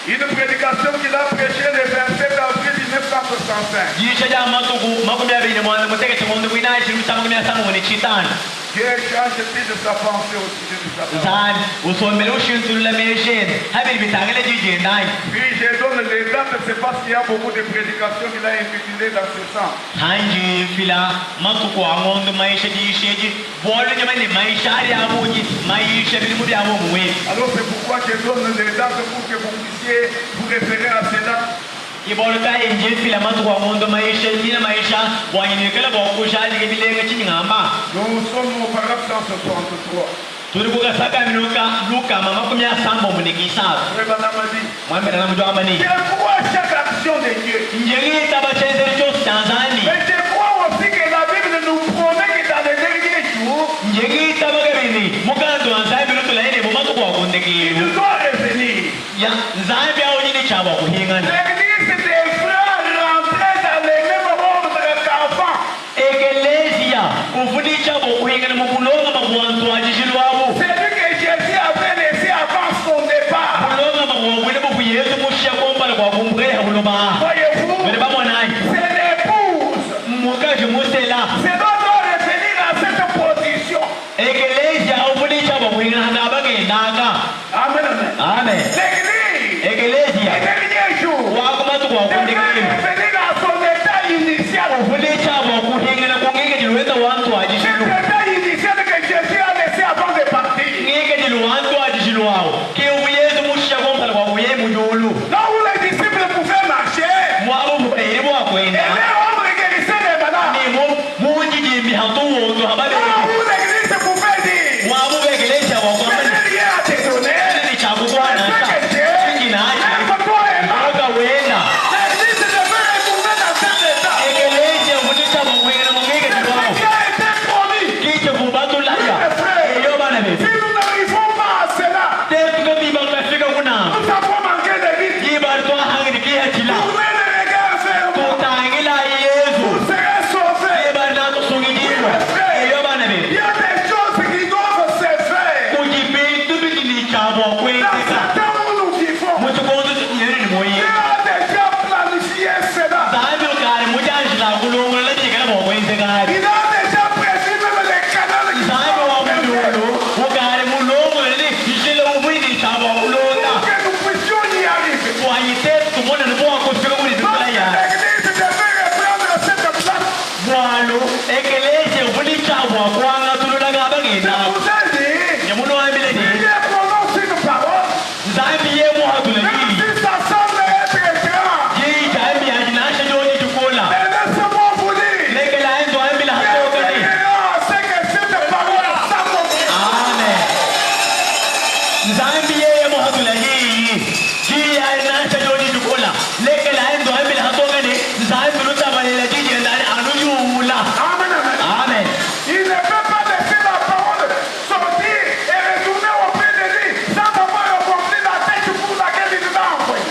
Une prédication qu'il a prêchée le 27 avril 1965. Qui échange-t-il sa pensée au sujet de sa parole. Puis je donne les dates, c'est parce qu'il y a beaucoup de prédications qu'il a intitulées dans ce sens. Alors c'est pourquoi je donne les dates pour que vous puissiez vous référer à ces dates. Nous sommes au paragraphe 163. Je crois chaque action de Dieu. Mais je crois aussi que la Bible nous promet que dans les derniers jours, il doit revenir. L'église des frères rentrait dans les mêmes ordres qu'avant. Celui que Jésus avait laissé avant son départ. Voyez-vous, c'est l'épouse. C'est donc revenir à cette position. Amen. L'église, les derniers jours, devrait revenir à son état initial. L'état initial que Jésus a laissé avant de partir. Là où les disciples pouvaient marcher, et les hommes guérissaient les malades. Là où l'église pouvait dire, je n'ai rien à te donner, ce que j'ai, lève-toi et marche. L'église devait retourner dans cet état. C'est ce qui a été promis. Mes frères, si nous n'arrivons pas à cela, nous avons manqué de vie. Tournez les regards vers moi. Vous serez sauvés. Il y a des choses qui doivent se faire. Dans certains où nous vivons, Dieu a déjà planifié cela. Il a déjà prévu même les canaux qui vont pour que nous puissions y arriver. L'église devait reprendre cette place. Je vous ai dit, il prononce une parole, même si ça semble être grand. Mais laissez-moi vous dire, Dieu veillera à ce que cette parole s'accomplisse. Amen. Il ne peut pas laisser la parole sortir et retourner auprès de lui sans avoir accompli la tâche pour laquelle il l'a envoyé.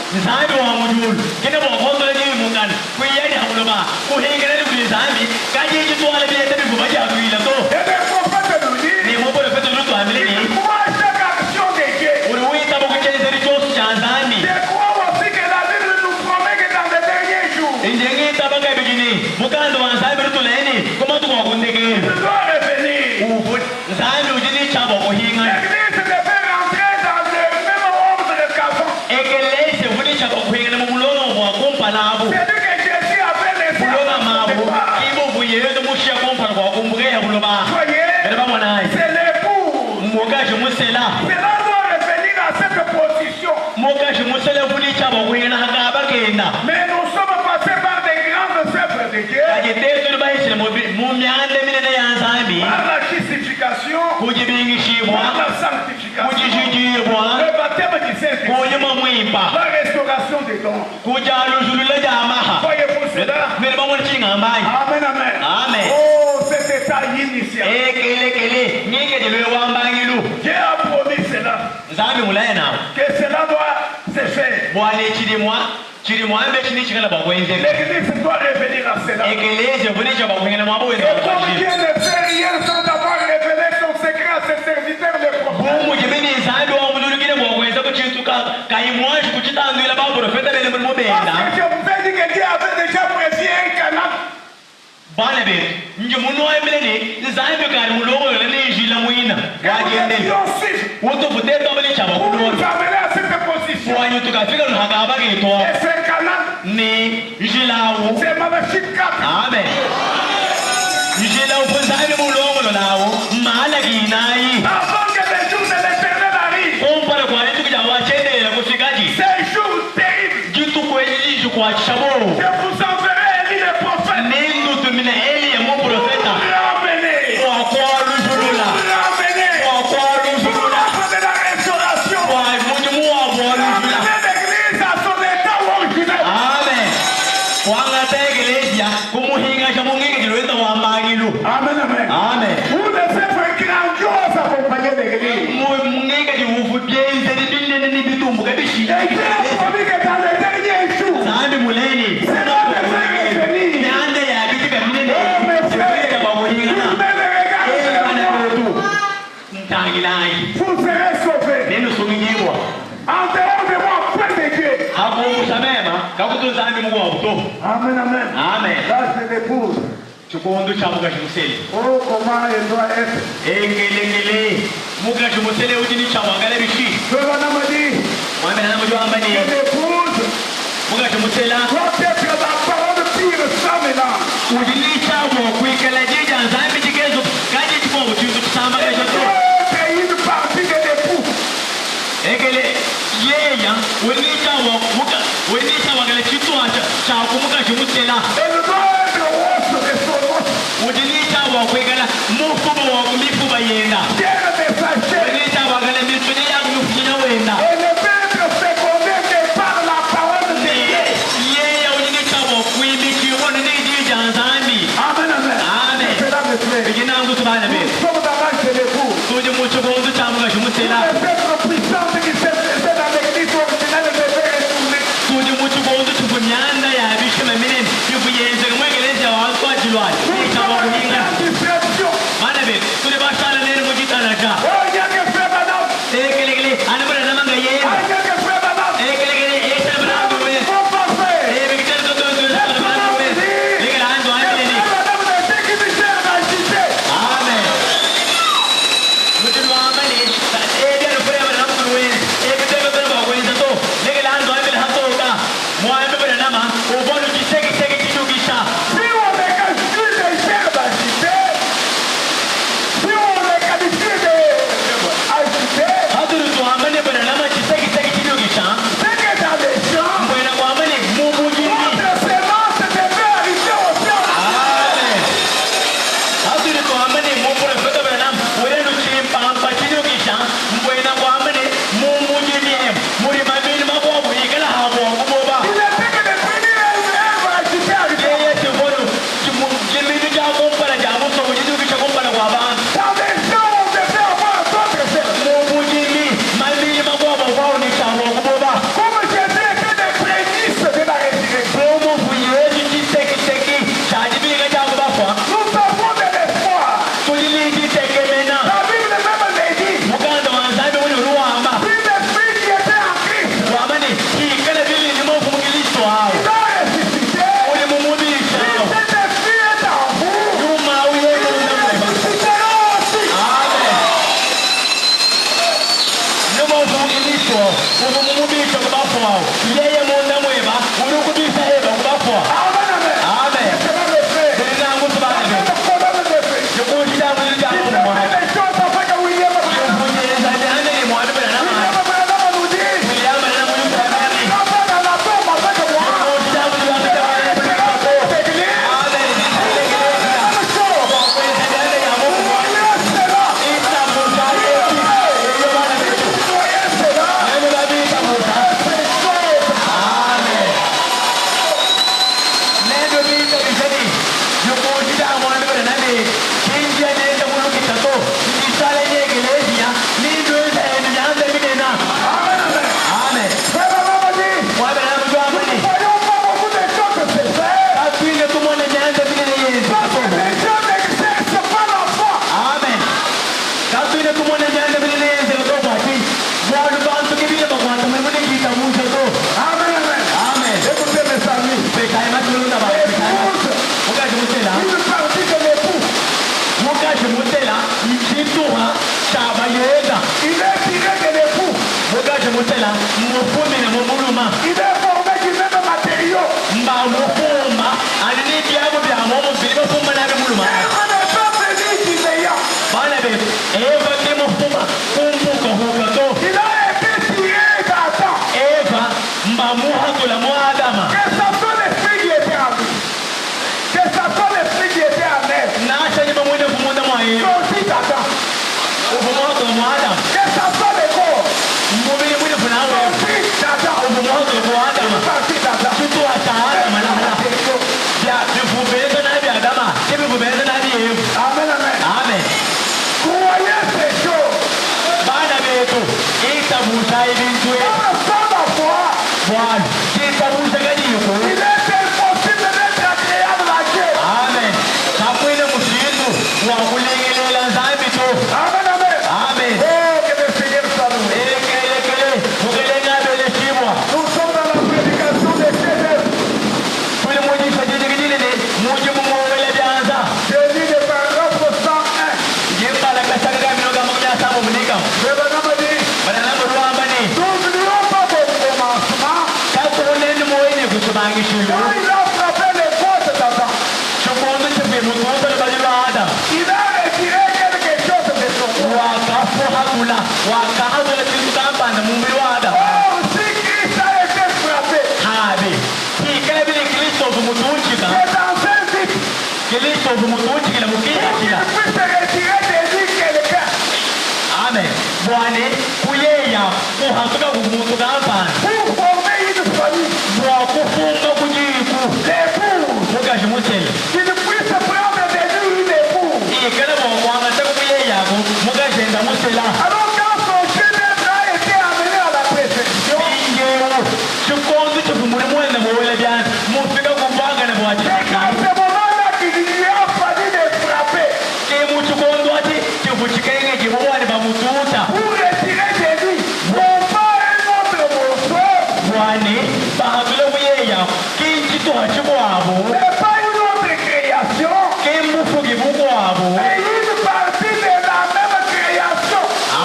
Et les prophètes nous disent, il croit chaque action de Dieu. Je crois aussi que la Bible nous promet que dans les derniers jours, il doit revenir. L'église devait rentrer dans le même ordre qu'avant. Celui que Jésus avait laissé avant son départ. Voyez, c'est l'épouse. Cela doit revenir à cette position. Mais nous sommes passés par des grandes œuvres de Dieu. Par la purification, par la sanctification, le baptême du Saint-Esprit, la restauration des dons. Voyez-vous cela? Amen, amen. Oh, cet état initial. Dieu a promis cela. Que cela doit se faire. L'église doit revenir à cela. Et comme Dieu ne fait rien sans avoir révélé son secret à ses serviteurs, les prophètes. Parce que je vous ai dit que Dieu avait déjà prévu un Canaan. Pour nous amener à cette position. Et ce Canaan, c'est Malachie 4. Amen. Avant que les jours de l'Éternel arrivent, ces jours terribles, je vous enverrai Élie le prophète. Amen, amen. Amen. Vous devez faire grandiose accompagner l'église. Et Dieu a promis que dans les derniers jours, c'est là que vous allez venir. Oh mes frères, vous devez regarder vous serez sauvés. En dehors de moi, point de Dieu. Amen, amen. Amen. Là, c'est l'épouse. Oh, comment elle doit être. Frère Anna m'a dit, l'épouse doit être la parole pure sans mélange. C'est une partie de l'époux. Elle doit être l'os de son os. Pierre le messager. Et le maître fécondé que par la parole de Dieu. Amen, amen. C'est là, mes frères. Nous sommes dans l'âge de l'époux. Les êtres puissants qui s'étaient dans l'église originale devaient retourner. Oh, il y a que frère madame. Il y a que frère madame. mutela mchituha chabayenda. Il est tiré de l'époux. Mugaje mutela mufumi na mumuluma. Il est formé du même matériau. Mba mufuma alini byabo bya momo bili bafuma na bimuluma. On n'est pas venu du meilleur. Bana be eva ke mufuma kumbuka hukato. Il a été tiré d'Adam. Eva mba muhatula mu Adama. Que ça soit l'esprit qui était en lui. Que ça soit l'esprit qui était en elle. Na shanye bamwende kumunda mwaye. Aussi d'Adam. Ubumoto mu Adam. Que ça soit le corps. Mubili mwende funawe. Aussi d'Adam. Ubumoto mu Adama. Aussi d'Adam. Chutu wa Adama na hala. Bya bivubeza na bya Adama. Bivubeza na bya Eva. Amen, amen. Amen. Croyez ces choses. Bana betu itabuza ibintu Sans la foi, bwana itabuza kajiko. il est impossible d'être agréable à Dieu. Amen. Kakwile mushindu wa kulengelela nzambi tu. Amen, amen. Amen. Oh, que le Seigneur soit loué. Elekele mukelenga bele shimwa. Nous sommes dans la prédication des chefs. Kule mwenye sajidikidile ni muje mumwele byanza. Je lis le paragraphe 101. Jimba la kasaka kaminoga mukya samu munika. Le bonhomme dit, Bana nambo rwambani. nous n'oublions pas mon commencement. Kakule ni mwenye kutubangishiyo. Quand il a frappé les côtes d'Adam, Chukondo chipi mutuza bajula Adam. il a retiré quelque chose de son corps. Wakafuhatula wakahadula kitu kambanda mumbi wa Adam. Or, si Christ a été frappé, Habe kikala bile Kristo vumutunchika c'est dans un but Kristo vumutunchikila pour qu'il mukiyakila. puisse retirer de lui quelqu'un. Amen. Bwane kuyeya kuhatuka kumuntu kampanda Pour former une famille, bwakufunga kujiku l'époux, mugashi musele qu'il puisse prendre de lui une épouse. ikala bwakwanga takukuyeyako mugashenda musela Alors quand son chef-d'œuvre a été amené à la préfection, ingewo chikondo chivumule mwene muwele byana mufika kumbangana c'est bwachika à ce moment-là qu'il lui a fallu de frapper kimu chikondo ati chivuchikenge chivuwane bamututa pour retirer de lui non pas un autre morceau, bwane bahagula kuyeya kinchituha chibwabo mais pas une autre création, kimbufugi bukwabo. mais une partie de la même création.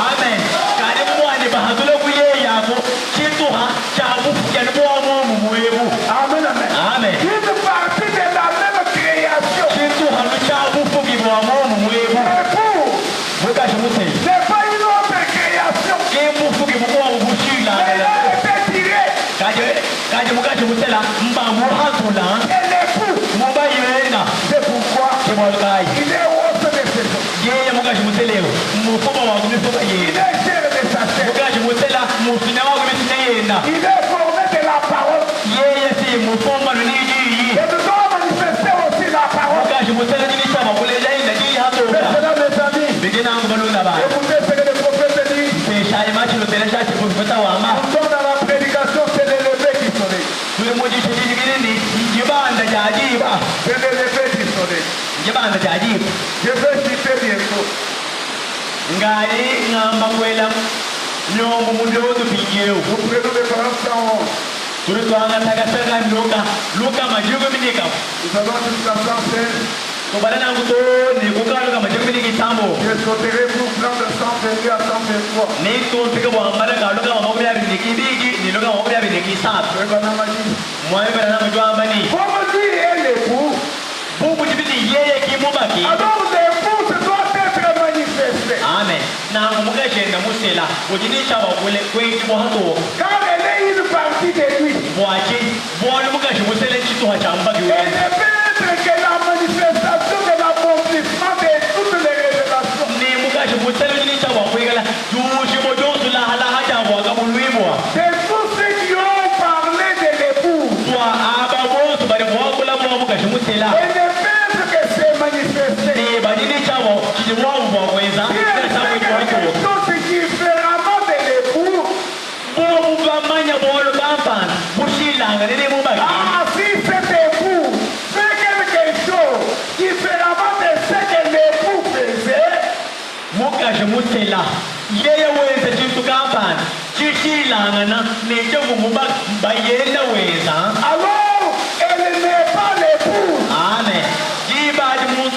Amen. Kali mwane bahagula kuyeyako chituha chabufugi bwamo mumwebu. Amen, amen. Amen. Une partie de la même création. Chituha chabufugi bwamo mumwebu. L'époux, Mugashi museli c'est pas une autre création. kimbufugi bukwabo bushila. Elle a été tirée. Kaje mugashi musela mba muhatula Et l'époux, muba yena c'est pourquoi kibwalkai. il est hausse de ses os. Yeye mugashi muselewo mufuba wa kumifuba Il yena. est cher de sa chair. Mugashi musela mufina wa kumisina yena. Il est formé de la parole. Yeye si mufomba nuniji. Et nous devons manifester aussi la parole. Mugashi musela nini chama kulela ina dili hatoka. Maintenant, mes amis, Bigina ngubaluna ba. écoutez ce que le prophète dit. Pesha imachi lotelesha chipufata wama. Nous sommes dans la prédication, c'est l'élevé qui sonne. Tuli muji shidini gini jibanda jajiba. C'est l'élevé qui sonne. Jibanda jajiba. Je vais citer bientôt. Ngali ngamba kwela nyombo mundodo pigeu. Nous prenons les paroles 111. Tuli twanga takasaka Luka majugo minika. Nous allons jusqu'à 116. Kubalana nguto ni kukaluka majugo miniki tambo. Je sauterai pour prendre 122 à 123. Ni tumpika bwambala kaluka mamogo ya biniki bigi ni luka mamogo ya biniki sapi. Le bonhomme a dit, Mwaye bana mjwamba ni. comme Dieu est l'époux, Bubu jibiti yeye kimubaki. alors l'époux doit être manifesté. Amen. Na mugashenda musela ujinisha bakule kweki bwato. Car elle est une partie de lui. Bwaje bwali mugashi musele chituha chambagi Elle wewe. ne peut être que la manifestation de l'accomplissement de toutes les révélations. Ni mugashi musele ujinisha bakwegala jushi mojosu la hala haja bwaga bulwibwa. C'est tous ceux qui ont parlé de l'époux. Twa aba bosu bari bwakula mu mugashi musela. Elle ne peut être que se manifester. Ni badini chabo chimwavu bwakweza. Si elle fait quelque chose différemment de l'époux, Bobu bamanya bolo bampana bushilanga nene mubaki. ah, si cet époux fait quelque chose différemment de ce que l'époux faisait, Mugashi musela yeye wenza chintu kampana chishilanga na neje mumuba bayenda weza. alors elle n'est pas l'époux. Amen. Jibadi mus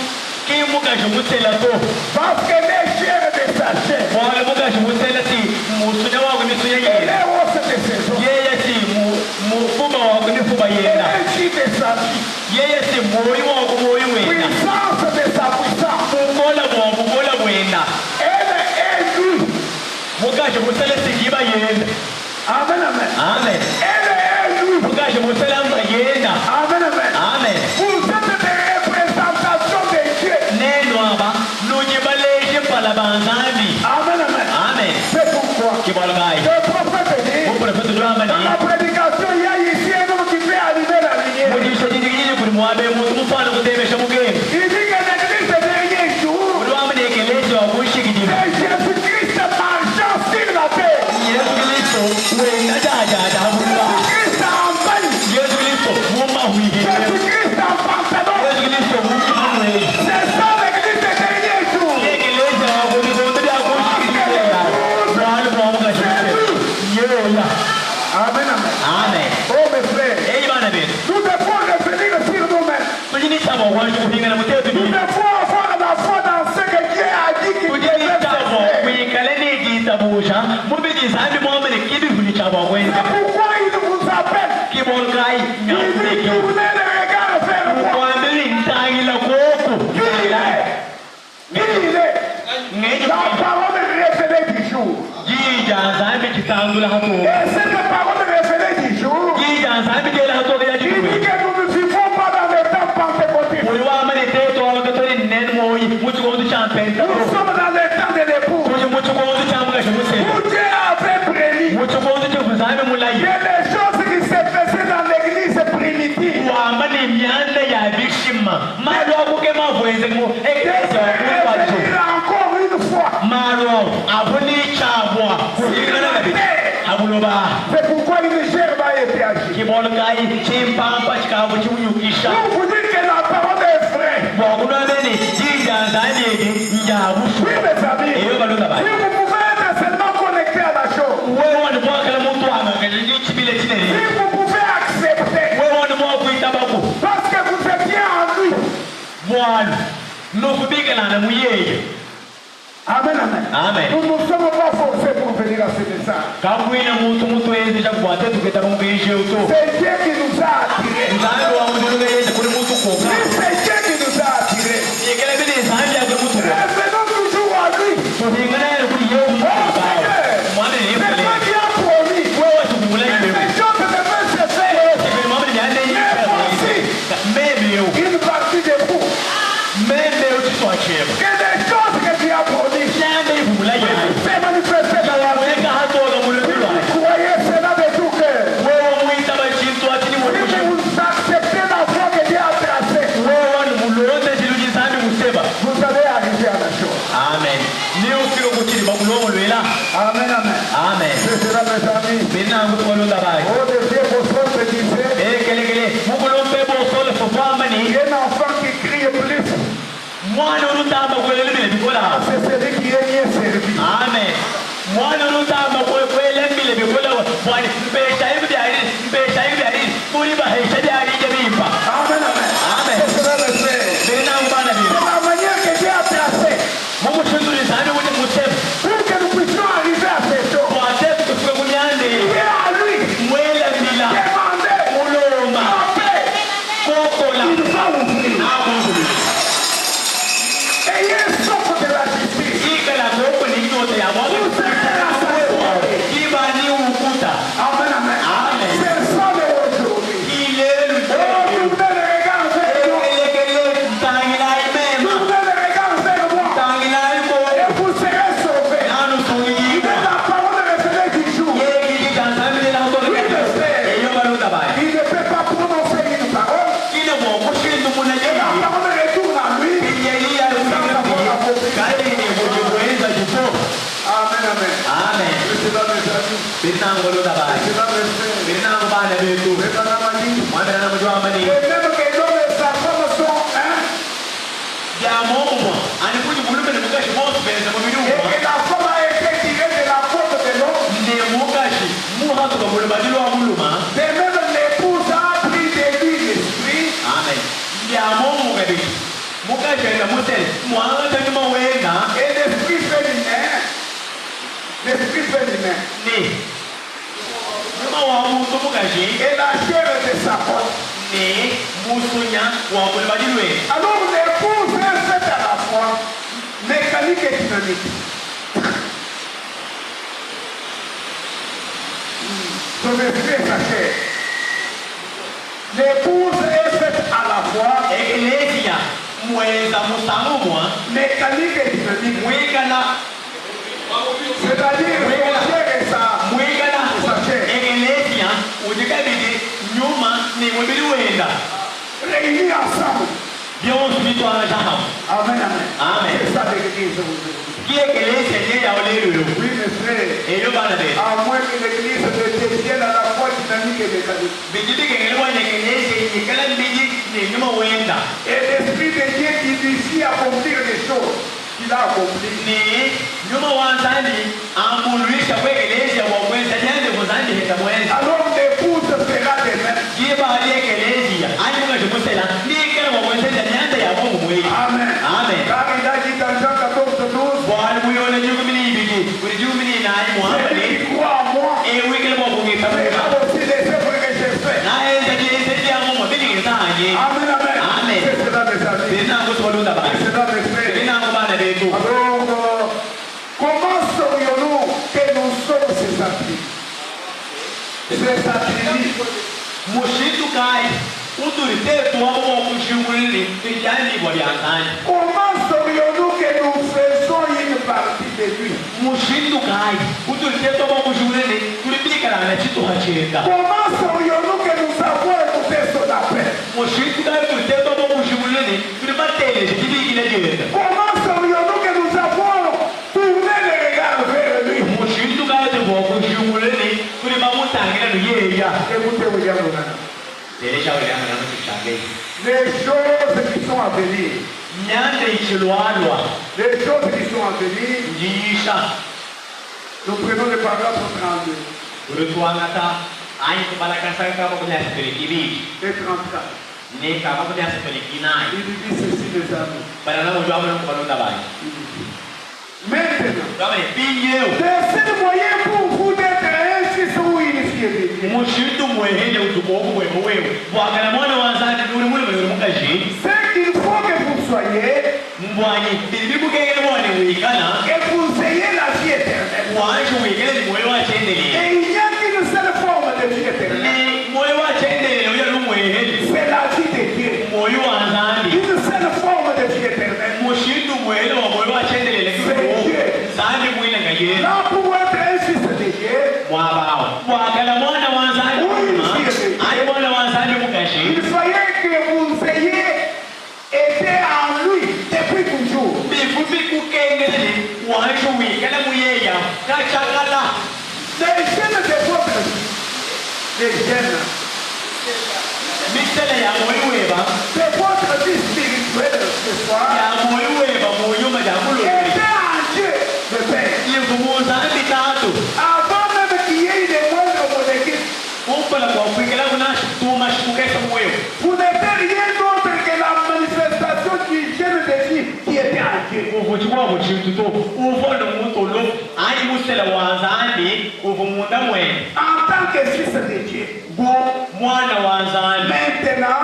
kimuga mugaje mutela to. Parce qu'elle est chère de sa chair. Wale mugaje mutela si musunya wako ni sunya Elle yena. est hausse de ses os. Yeye si mufuba wako ni fuba Elle yena. est chi de sa vie. Yeye si moyo wako moyo wena. Puissance de sa puissance. Mukola wena. Elle est lui. Mugaje mutela si kiba yena. Amen, amen. Amen. Elle est lui. Mugaje mutela yena. Amen, amen. Amen. Vous êtes des représentations de Dieu. Neno aba nujibaleje pala banzambi. Amen, amen. Amen. C'est pourquoi Kibalgai. le prophète dit, Muprofeto dans Ramani. la prédication, il y a ici un homme qui fait allumer la lumière. Mujisha jijigije kuri mwabe muntu mufana kutebesha mugeni. Il dit que l'église des derniers jours, Kuri wamane ekelezo wakushikidira. c'est Jésus-Christ marchant sur la terre. Yesu Kristo wenda jaja dabulwa. Jésus-Christ en bain. Yesu Kristo mumba huihe. Jésus-Christ en pantalon. Yesu Kristo mumba C'est ça l'église des derniers jours. ekelezo wakushikidira kushikidira. Mwana mwamuga shikidira. Yeya. Amen, amen. Amen. Oh mes frères, Eyi bana betu. nous devons revenir sur nous-mêmes. Tujinitabo wanju kuhingana mutetu Nous ni. devons avoir la foi dans ce que Dieu a dit qu'il devait Tujinitabo faire. kuikale negitabusha mubigisambi mwamene kibihuli chabo kwenza. C'est pourquoi il vous appelle. Kibolgai Il dit, nyamuleki. tournez le regard vers moi. Mukwambili ntangila koku. Qui il est? Qui il est? Ngejo La parole révélée du jour. jija zambi kitangula hato. Et cette parole révélée du jour, Jija zambi jela hato ya il dit jiwe. que nous ne vivons pas dans le temps pentecôtiste. Muri wamene teto wakatori nen moyi muchikondu champenta. Nous sommes dans le temps de l'époux. Muri muchikondu chamugasha musele. Où Dieu avait prédit Muchikondu chekuzame que mulayi. les choses qui se faisaient dans l'église primitive Wamane myanda ya bishima. Malo akuke mavwenze mu ekesa wakukwatu. revenir encore une fois. Malo abuni chabwa. Kuhingana gabi. Abuloba. C'est pourquoi une gerbe a été agite. Kibolgai chimpampa chikabu chiunyukisha. Pour vous dire que la parole est vraie. Wakunamene jija zanege njabusu. Oui, mes amis. Eyo balunga Si bai. vous pouvez être seulement connecté à la chose, Wewe wani mwakala muntu angakali chibile si chinene. vous pouvez accepter, Wewe wani mwakuita baku. parce que vous étiez en lui. Mwana. Nokubikala na muyeye. Amen, amen. Amen. Nous ne sommes pas forcés pour venir à ce message. Kakwina muntu enzi chakwate tuketa mungeishe uto. C'est Dieu qui nous a attirés. Nzambi wa muntu ngeyeze kuri muntu Si koka. c'est Dieu qui nous a attirés, Yekele bile nzambi ya muntu koka. revenons toujours à lui. Tuhingana ya kuri yewu Oh mbawo. Mwana Seigneur, ni c'est yekele. toi qui as promis. Wewe tukumula Que yewu. ces choses devaient se faire. Sekele mama ni yande yekele. Meme yo. Une partie de vous. Meme yo chiswachema. Que des choses que tu as promis. Yande yekula yewu. C'est manifesté dans la vie. Weka hatoga mulebulwa. Croyez cela de tout cœur. Wewe muita bashintu atini Si wokushe. vous acceptez la foi que Dieu a tracée, Wewe wani mulonde chiluji nzambi museba. vous allez arriver à la chose. Amen. Ni ufike kuchiri bakulomo lwela. Amen, amen. Amen. C'est cela, mes amis. Binangu tukolonda bai. Oh, de Dieu, vos soeurs me disaient, Ekelekele mukulombe bosole sofamani. un enfant qui crie plus, Mwana olutamba kwelelebile bikola. c'est celui qui est bien servi. Amen. Mwana olutamba kwelembile bikola. Bwani mbesha hivi byari, mbesha hivi byari. Muri bahesha byari jabimba. Amen, amen. Amen. C'est cela, mes frères. Binangu bana C'est bibi. la manière que Dieu a tracée Mumushunduri zani wote musebe. pour que nous puissions arriver à ces choses. Kwate tukufika kunyande. Et à lui, Mwelembila. demandez, Mulomba. appelez, Kokola. il va ouvrir. Amuzulu. Ayez soif de la justice. Ikala koko ni nyote ya Mungu. Vous serez à sa gloire. Kiba ni ukuta. Amen, amen. Amen. C'est ça de aujourd'hui. Ilelu. Oh, tournez le regard vers nous. Ekelekele tangilai mema. Tournez le regard vers moi. Tangilai ko. Et vous serez sauvés. Nanu C'est sungiga. la parole révélée du jour. Yeki kanzamile na ko. Eyo baluta bai. Il ne peut pas prononcer une parole. Kile mo kushindu Et la munaje. parole retourne à lui. Yeli ya unabii. Kale ni kujiweza jipo. Amen, amen. Amen. C'est là, mes amis. Binangu luta bai. C'est là, mes frères. Binangu bana betu. C'est là, ma vie. Mwambie na mjua mani. Et même que l'homme et sa femme sont un, Ya Mungu alikuja kulumbe mukashi bosi beza mu et binyumba. que la femme a été tirée de la faute de l'homme, Ne mukashi muhatu ka muluma dilo wa muluma. de même l'épouse a pris de lui l'esprit, Amen. Ya Mungu kabisa. Mukashi enda mutele. Mwa et la chair de sa côte. Alors l'épouse est faite à la fois mécanique et dynamique. Je vais faire sa chair. L'épouse est faite à la fois mécanique et dynamique. C'est-à-dire son chair et sa chair. Réunis ensemble. Amen, amen. C'est ça l'église aujourd'hui. Oui, mes frères. À moins que l'église devienne à la fois dynamique et mécanique. Et l'esprit de Dieu qui vit à accomplir les choses qu'il a accomplies. Alors l'épouse sera de même. Amen. Car il a dit dans Jean 14:12, celui qui croit en moi, fera aussi les œuvres que j'ai faites. Amen, amen. C'est cela, mes amis. C'est cela, mes frères. Alors, comment saurions-nous que nous sommes ces attributs? Ces attributs. Comment saurions-nous que nous faisons une partie de lui? Comment saurions-nous que nous avons écouté son appel? Comment saurions-nous que nous avons tourné les regards vers lui? Écoutez, William Lonana. Les choses qui sont à venir. Les choses qui sont à venir. Nous prenons le paragraphe 32. Et 34. Il dit ceci, mes amis. Maintenant, c'est le moyen pour vous d'être ainsi ou initié. C'est qu'il faut que vous soyez et vous ayez la vie éternelle. Et il n'y a qu'une seule forme de vie éternelle. C'est la vie de Dieu. Une seule forme de vie éternelle. C'est Dieu. Là, pour être un fils de Dieu, il fallait que vous ayez été en lui depuis toujours. Les jeunes de votre vie, les jeunes de votre vie spirituelle ce soir, étaient en Dieu le Père. Avant même qu'il y ait des moindres molécules, vous n'êtes rien d'autre que la manifestation du jeune de vie qui était en Dieu. En tant que fils de Dieu. Maintenant,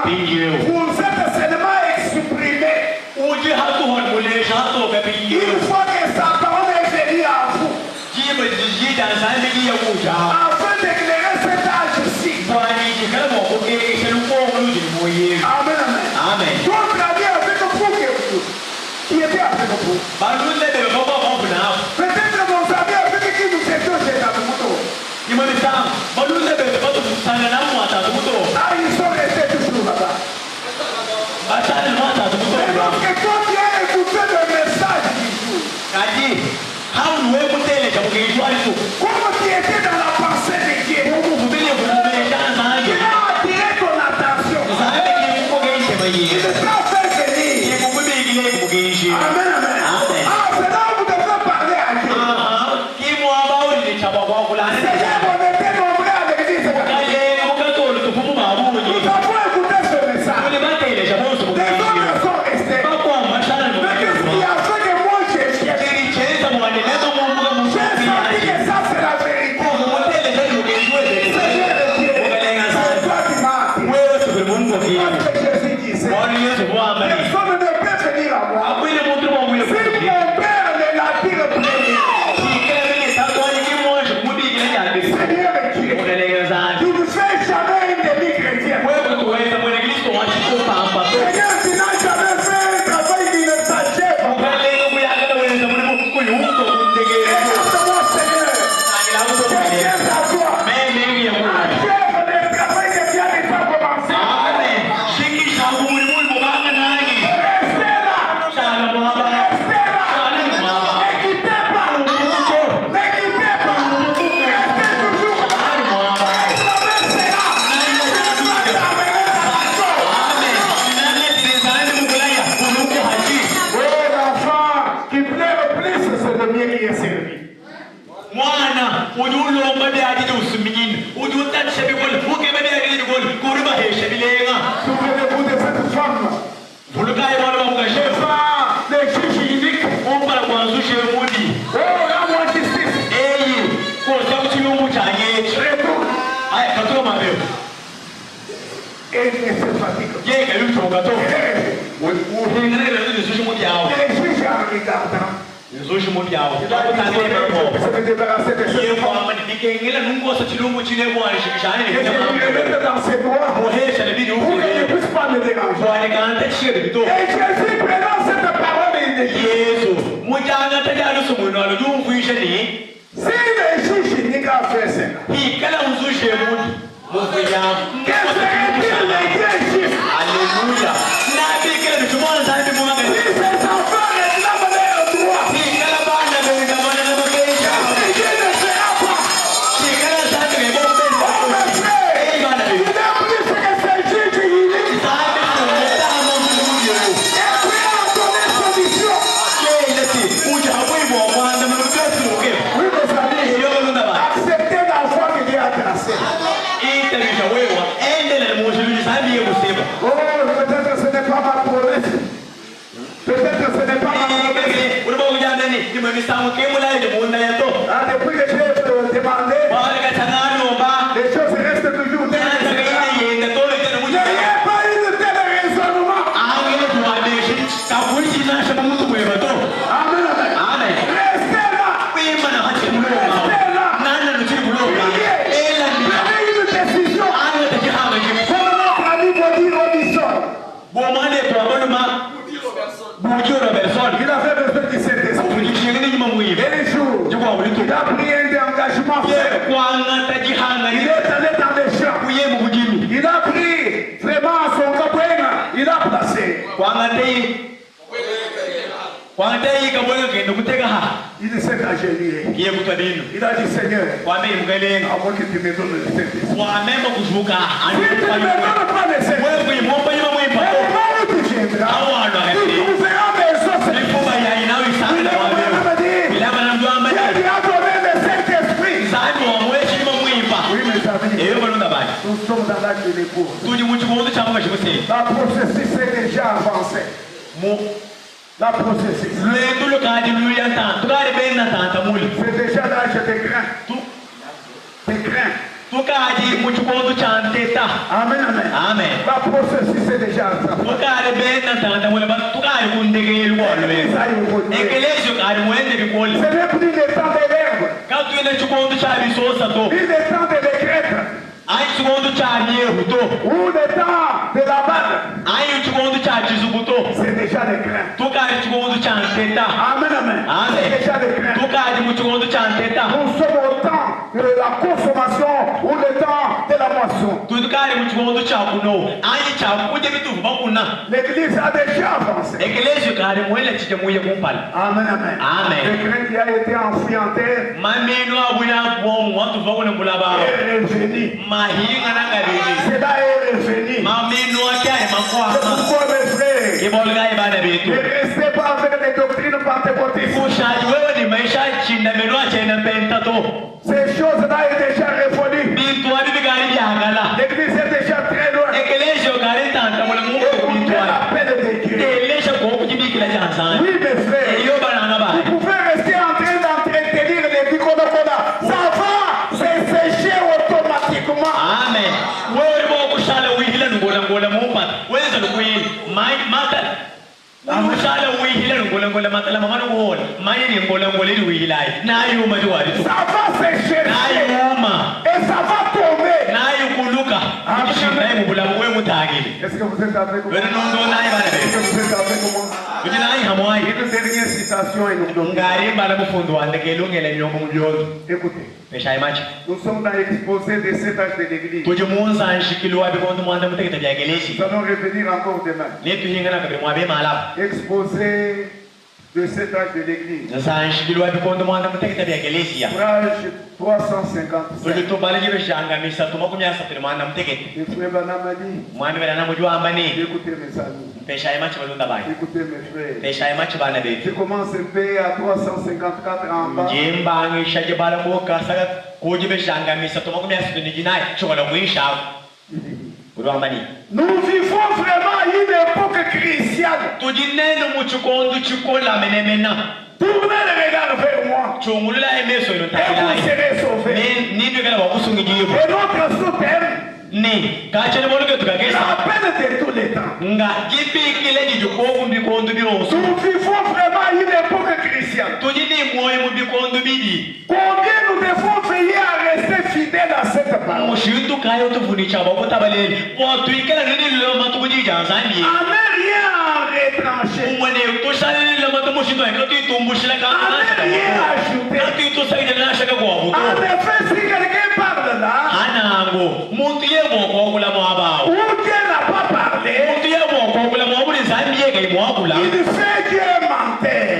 vous êtes seulement exprimé. Une fois que sa parole est venue à vous, afin d'éclairer cet âge-ci. Amen, amen. D'autres amis avec vous qui étaient avec vous. Peut-être vos amis avec qui nous étions chez la moto. Ah, ils sont restés toujours là-bas. Mais lorsque toi tu as écouté le message du jour, comme tu étais dans la pensée de Dieu, tu as attiré ton attention. Il t'a fait venir. Amen, amen. Ah, c'est là où vous devez parler à Dieu. Seigneur, on était nombreux à l'église. Nous avons écouté ce message. Les autres sont restés. Mais qu'est-ce qui a fait que moi j'ai senti que ça c'est la vérité. c'est le mien qui est servi. Mwana udulomba byaje usumini udutatshe bikol ukebe byaje bikol kuruba heshe bilenga Souvenez-vous de cette femme. vulukai balo mugashe Le juge unique. umbala kwanzushe mudi Oh, la moi justice. eyi ko sauti yumu chanye Retour. ay katuma mabeo Et ne se fatigue. ye kayuto gato uhingana le sushi mudi yao Les juges en regardant. sushi mudi yao Je vais me débarrasser de ce ye femme. kwa mani dikengela nungo sa chilungu chine bwana shikishane Et je vais le mettre dans ses doigts. muhesha le bidi Pour qu'elle ne uke puisse pas me déranger. bwana kanta chire bito Et Jésus prenant cette parole, il dit, yesu mujanga tajalo sumunu alo dumvuisha ni si le juge unique a fait ça, hikala uzushe mudi muvuya que serait-il les dieux justes? Alléluia. Nabi kila bitumana zaidi mwanga. Si ces enfants réclament leur droit, Hikala bana benda bana na makeisha. Dieu ne fera pas. Hikala zaidi ngebo Oh, benda. mes frères, Eh bana il bi. est plus que ce juge unique. Zaidi kumeta mamuyo. Et puis, à donner solution. Yeye lati uja habui mwa mwanda mnukesu uke. Oui, mes amis, Iyo lunda ba. acceptez la voie que Dieu a tracée. Ita bisha wewa. Endele mwoshulu zaidi yekusema. Oh, peut-être ce n'est pas ma promesse. Peut-être ce n'est pas ma promesse. Unapo kujanda ni nimemisamu kemula ile munda yato. Ah, depuis que j'ai demandé, Wale katangano ba. les choses restent toujours telles que Nasa c'est. kaya yenda tole tena Il n'y mujia. a pas eu de tel raisonnement. Angele tuwadeshi kakuishi nasha mtu mwema to. Amen, amen. Amen. Restez là. Wima na hati muloma. Nana nuchiri muloma. Ela ni. Prenez une décision. Anga tajihanga jimu. Comme notre ami Bodi Robinson, Bomane kwa boluma. Bujo Robertson. il avait besoin du Saint-Esprit. Kujishingini nyuma mwiba. Et un jour, Jukwa ulitu. il a pris un engagement ferme. Kwa anga tajihanga Il ni. est allé dans les champs. Kuye mubujimi. Il a pris vraiment son capoeira. Il a placé. Kwa anga tayi. Kwa anga tayi kabwega kendo kutega ha. Il s'est agenouillé. Kiye kutadinu. Il a dit, Seigneur, Kwa mei mgalenga. à moins que tu me donnes le Saint-Esprit. Kwa memba kushuka. Si tu ne me donnes pas le Saint-Esprit, Wewe kuimomba nyuma mwiba. au moment où tu viendras, Awa ndo tu ngati. trouveras mes os. Lifuba ya inawi Il sana est kwa venu wewe. me dire, Ilaba na mjua Dieu mbele. lui a donné le Saint-Esprit. Sadi wa mweshi nyuma mwiba. Oui, mes amis, Eyo balunda bani. nous sommes dans l'âge de l'épouse. Tuli muchikondo chamba shimuse. La processus est déjà avancé. Mu La processus. lendo lokadi luya tan. Tukari benna tanta muli. C'est déjà l'âge des grains. Tu Des grains. tukadi muchikondo chanteta. Amen, amen. Amen. La processus est déjà avancé. Tukari benna tanta muli ba tukari kundegelu walwe. Ekelesho kari mwende bikoli. Ce n'est plus le temps de l'herbe, Katu ina chikondo chabi sosa to. ni le temps de l'écrète, Ai chikondo chabi yehuto. ou le temps de la balle. Ai chikondo chabi zubuto. C'est déjà des grains. Tukari chikondo chanteta. Amen, amen. Amen. C'est déjà des grains. Tukadi muchikondo chanteta. Nous sommes au temps de la consommation ou le temps de la moisson. Tukari muchikondo chakuno. Ai chakuje bitu bakuna. L'église a déjà avancé. Ekelesho kari mwele chije muye kumpala. Amen, amen. Amen. Le grain qui a été enfoui en terre Mamino abuya bomu watu vakune mbulaba. est revenu. Mahinga na ngabili. Cela est revenu. Mamino akyari C'est makwama. pourquoi, mes frères, Ibolga ibana bitu. ne restez pas avec les doctrines pentecôtistes. Kushaji wewe ni maisha chinda menwa chena pentato. Ces choses-là est déjà révolues. Bintu wadi bigari byangala. L'église est déjà très loin. Ekelesho kari tanta mula mungu Écoutez bintu wadi. l'appel de Dieu. Ekelesho kokujibikila jansani. Oui, mes frères. Iyo banana ba. Vous pouvez rester en train d'entretenir les biconoconas. Ça va se sécher automatiquement. Amen. Wewe bo kushala wihila ngola ngola mumpa. Weza lukwini. Mata. Kushala wihila ngola ngola mata la mama ngola. Manye ni ngola ngola ni wihila. Na yuma diwari tu. Ça va se Na chercher. yuma. Et ça va tomber. Na yukuluka. Shimba mubula wewe mutagili. Est-ce que vous êtes avec moi? Wewe ndo na Est-ce ibana. que vous êtes avec moi? Ujina nai hamwai. Une dernière citation et nous donnons. Ngari mbala bufundu wandeke lungele nyongo mubyozo. Écoutez, Pesha imachi. nous sommes dans l'exposé de cet âge de l'église. Tuje munza nshikilo wabi kondu mwanda muteketa byageleshi. Nous allons revenir encore demain. Letu hingana kabiri mwabe malabu. Exposé de cet âge de l'église. Page 355. Le frère Branham a dit, écoutez mes amis, écoutez mes frères. Je commence un peu à 354 en bas. Nous vivons vraiment une époque chrétienne. Tournez le regard vers moi. Et vous serez sauvés. Et notre sous-thème, la peine de tous les temps. Nous vivons vraiment une époque chrétienne. Combien nous devons veiller à rester fidèles à cette parole? À ne rien retrancher. À ne rien ajouter. En effet, si quelqu'un parle là, ou Dieu n'a pas parlé, il fait Dieu menteur.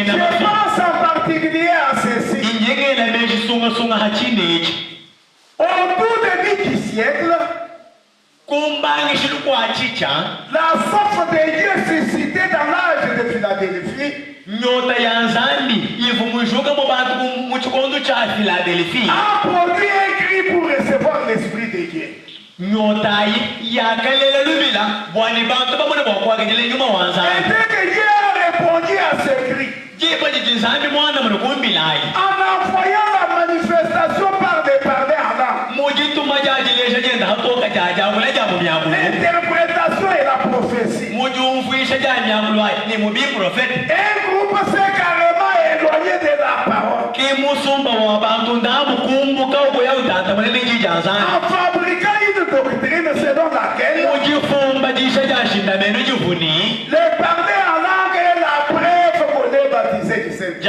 Je pense en particulier à ceci. Au bout de 10 siècles, la soif de Dieu suscitée dans l'âge de Philadelphie a produit un cri pour recevoir l'Esprit de Dieu. Et dès que Dieu a répondu à ce cri, en envoyant la manifestation par des parlers en langue, l'interprétation et la prophétie, un groupe s'est carrément éloigné de la parole en fabriquant une doctrine selon laquelle le parler en langue est la preuve qu'on est baptisé du Saint-Esprit.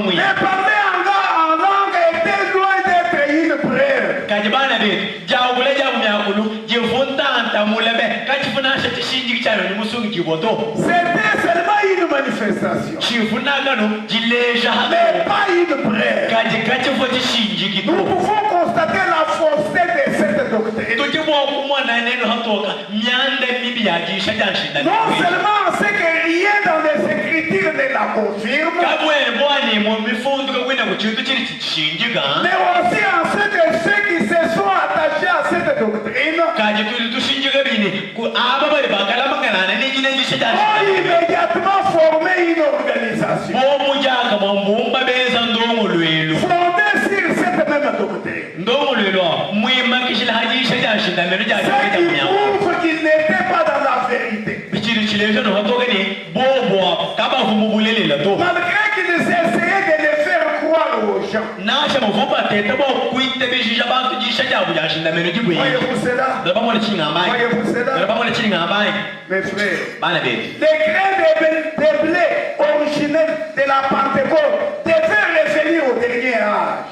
Le parler en langue était loin d'être une preuve. C'était seulement une manifestation, mais pas une preuve. Nous pouvons constater la fausseté de cette doctrine. Non seulement c'est que rien dans les Écritures ne la confirme, mais aussi en ce que ceux qui se sont attachés à cette doctrine ont immédiatement formé une organisation fondée sur cette même doctrine. Ça qui prouve qu'il n'était pas dans la vérité. Malgré qu'ils essayaient de le faire croire aux gens. Voyez-vous cela? Voyez-vous cela? Mes frères, les grains de blé originels de la Pentecôte devaient revenir au dernier âge.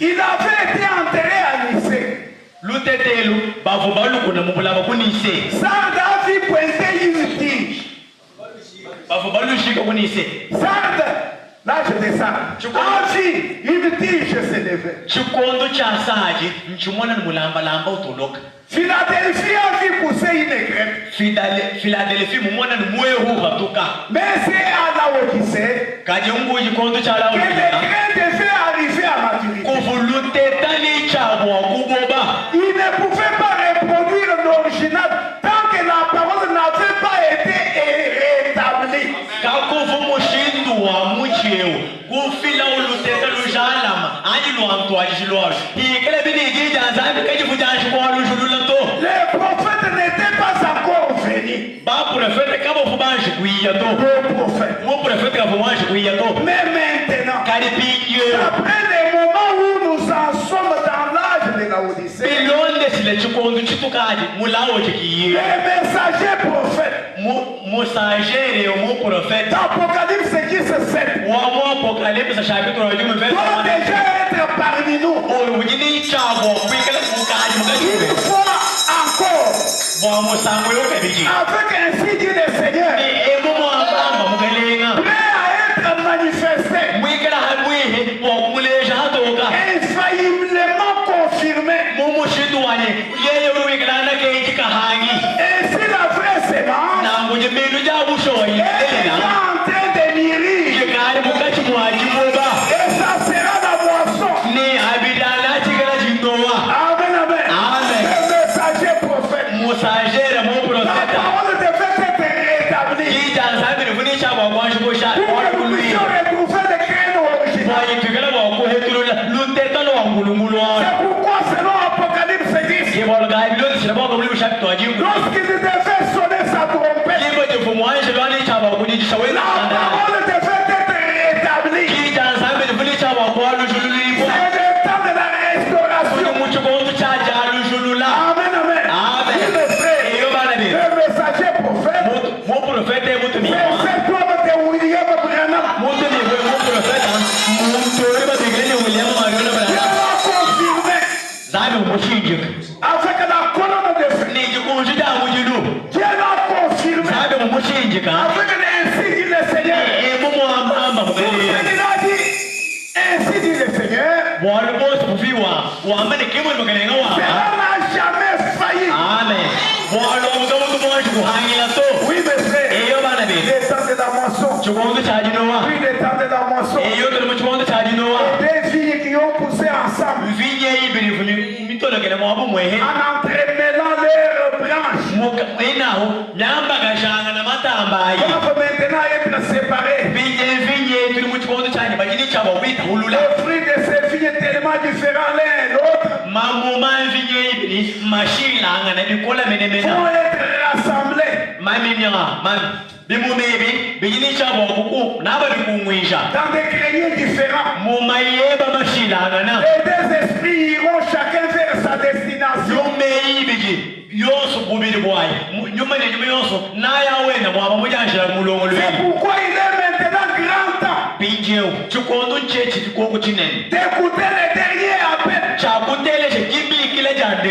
Il avait été enterré à Nicée. Sardes a vu pointer une tige. Sardes, l'âge de Sardes, a vu une tige se lever. Philadelphie a vu pousser une graine. Mais c'est à Laodicée que les graines devaient arriver à maturité. Il ne pouvait pas reproduire l'original tant que la parole n'avait pas été rétablie. Les prophètes n'étaient pas encore venus. Mais maintenant, après les moments où nous en sommes dans l'âge de Laodicée, les messagers prophètes Mensagère et mon prophète. Dans Apocalypse 10:7. Doit déjà être parmi nous. Une fois encore. Avec un signe du Seigneur. Prêt à être manifesté. Infailliblement confirmé. Et si la vraie sémence est déjà en train de mûrir, et ça sera la moisson. Amen, amen. Le messager prophète. La parole devait être rétablie. Pour que nous puissions retrouver le créneau original. C'est pourquoi selon Apocalypse 10, lorsqu'il devait sonner sa trompette, la parole devait être rétablie. C'est le temps de la restauration. Amen, amen. Le frère, le messager prophète, c'est toi de William Branham. Avec la colonne de feu. Dieu l'a confirmé. Avec ainsi dit le Seigneur. Il a dit, ainsi dit le Seigneur. Cela n'a jamais failli. Oui, mes frères. Il est temps de la moisson. Oui, il est temps de la moisson. Des vignes qui ont poussé ensemble. En entremêlant leurs branches. Doivent maintenant être séparés. Les fruits de ces vignes tellement différents l'un et l'autre vont être rassemblés dans des greniers différents. Les deux esprits iront chacun vers sa destination. C'est pourquoi il est maintenant grand temps d'écouter le dernier appel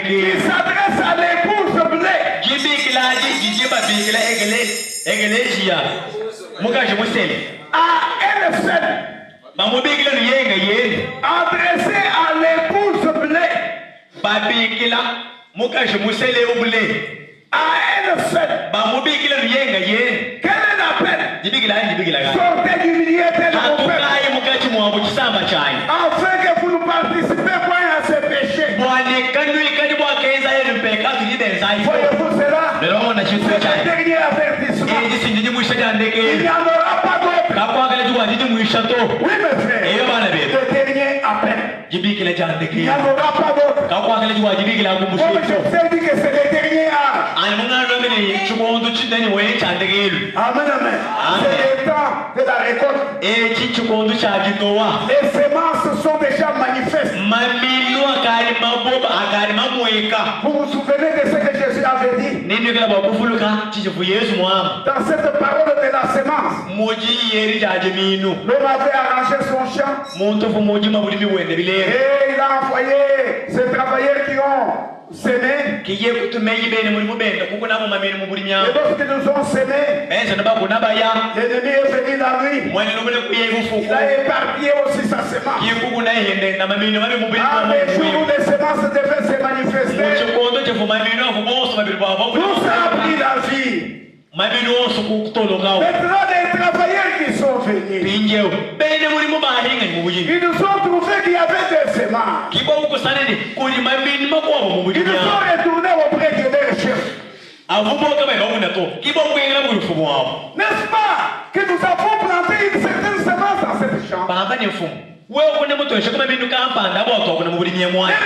qui s'adresse à l'épouse blé. À elle seule. Adressé à l'épouse blé. À elle seule. Quel est l'appel? Sortez du milieu de mon peuple. Afin que vous nous participez point à ce péché. Voyez-vous cela? C'est le dernier avertissement. Il n'y en aura pas d'autre. Oui, mes frères. Le dernier appel. Il n'y en aura pas d'autre. Comme je sais dit que c'est le dernier âge. Amen, amen. C'est le temps de la récolte. Les semences sont déjà manifestes. Vous vous souvenez de ce que Jésus avait dit? Dans cette parole de la semence, l'homme avait arrangé son champ et il a envoyé ses travailleurs qui ont semé. Et lorsqu'ils nous ont semé, l'ennemi est venu la nuit. Il a éparpillé aussi sa semence. Ah, mais jour où les semences devaient se manifester, tout ça a pris la vie. Maintenant, les travailleurs qui sont venus, ils nous ont trouvé qu'il y avait des semences. Ils nous ont retourné auprès de leur chef. N'est-ce pas que nous avons planté une certaine semence dans cette chambre? Et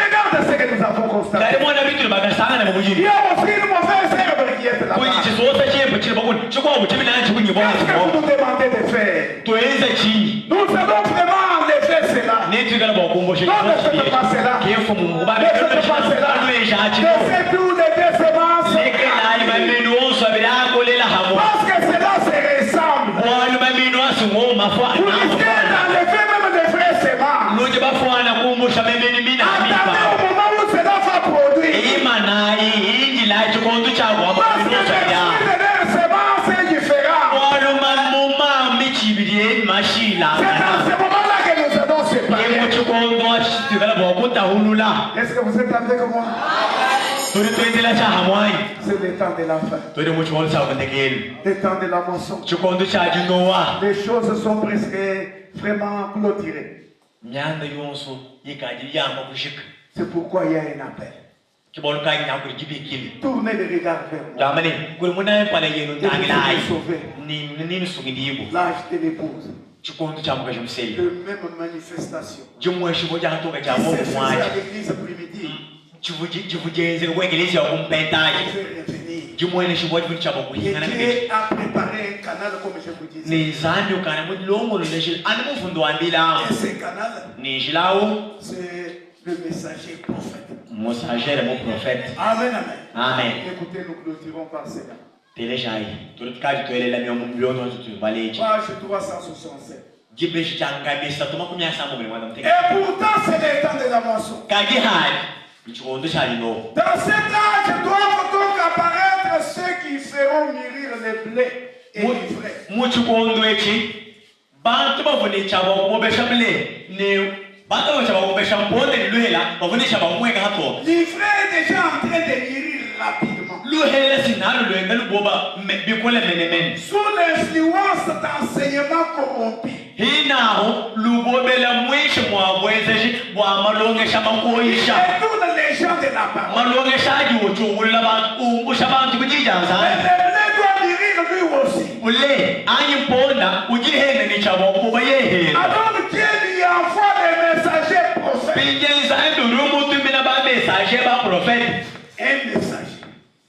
regarde ce que nous avons constaté. Il y a aussi une mauvaise herbe qui est là-bas. Qu'est-ce que vous nous demandez de faire? Nous allons vraiment enlever cela. Non, ne faites pas cela. Ne faites pas cela. Laissez tous les deux semences. Parce que bafwana kumusha bemeni mina Attendez au moment où cela va produire. imanayi indila chikondo chako Parce que amapinosa ya l'esprit de leur semence est différent. waluma muma michibiri mashila C'est dans ce moment-là que nous allons séparer. emu chikondo chitikala bokutahulula Est-ce que vous êtes avec moi? turi twendela chahamwai C'est le temps de la fin. turi mu chikondo chakundekeli Le temps de la moisson. chikondo chajinowa Les choses sont presque vraiment clôturées. myanda yonso yikaji yama kushika C'est pourquoi il y a un appel. kiboluka nyakuri jibikili Tournez le regard vers moi. jamani kuri munaye pala yenu tangilai Sauver ni sugidibu l'âge de l'épouse. chikondo chamuka chimseli De même manifestation. jumwe shibo jatoka Qui chamo s'est fait mwaji à l'église primitive. chivujenze kwegelezi wakumpentaji Je vais revenir. jumwe shibo chivu chabo Et kuhingana Dieu a préparé un canal comme je vous disais. ni zanyo kana mu longo leshi ani mufundo ambila Et ce canal, ni jilawo c'est le messager prophète. mosagere mo prophète Amen, amen. amen Écoutez, nous clôturons par cela. telejai turutkaji toelela myomo mbyono tutubaleji Page 367. jibeshi changabisa tumakumya sambo mwe mwana mteke Et pourtant, c'est le temps de la moisson. kaji hali chikondo chalino Dans cet âge doivent donc apparaître ceux qui feront mûrir le blé et l'ivraie. mu chikondo echi bantu bavune chabo kubobesha mle ne bantu bachaba kubobesha mbonde luhela bavune chaba kumweka hapo L'ivraie est déjà en train de mûrir rapidement. luhela sinalo lwenga luboba bikole menemene Sous l'influence d'enseignements corrompus. hinaho lubobela mwisho mwabwezeshi bwamalongesha makoyisha Détourne les gens de la parole. malongesha ajiwuchungulula bakumbusha bantu Mais kujijanzani le blé doit mûrir lui aussi. ule anyimponda ujihene ni chabo kuba yehera Alors Dieu lui envoie des messagers prophètes. pinjeza enduru mutumina ba message ba prophète Un messager.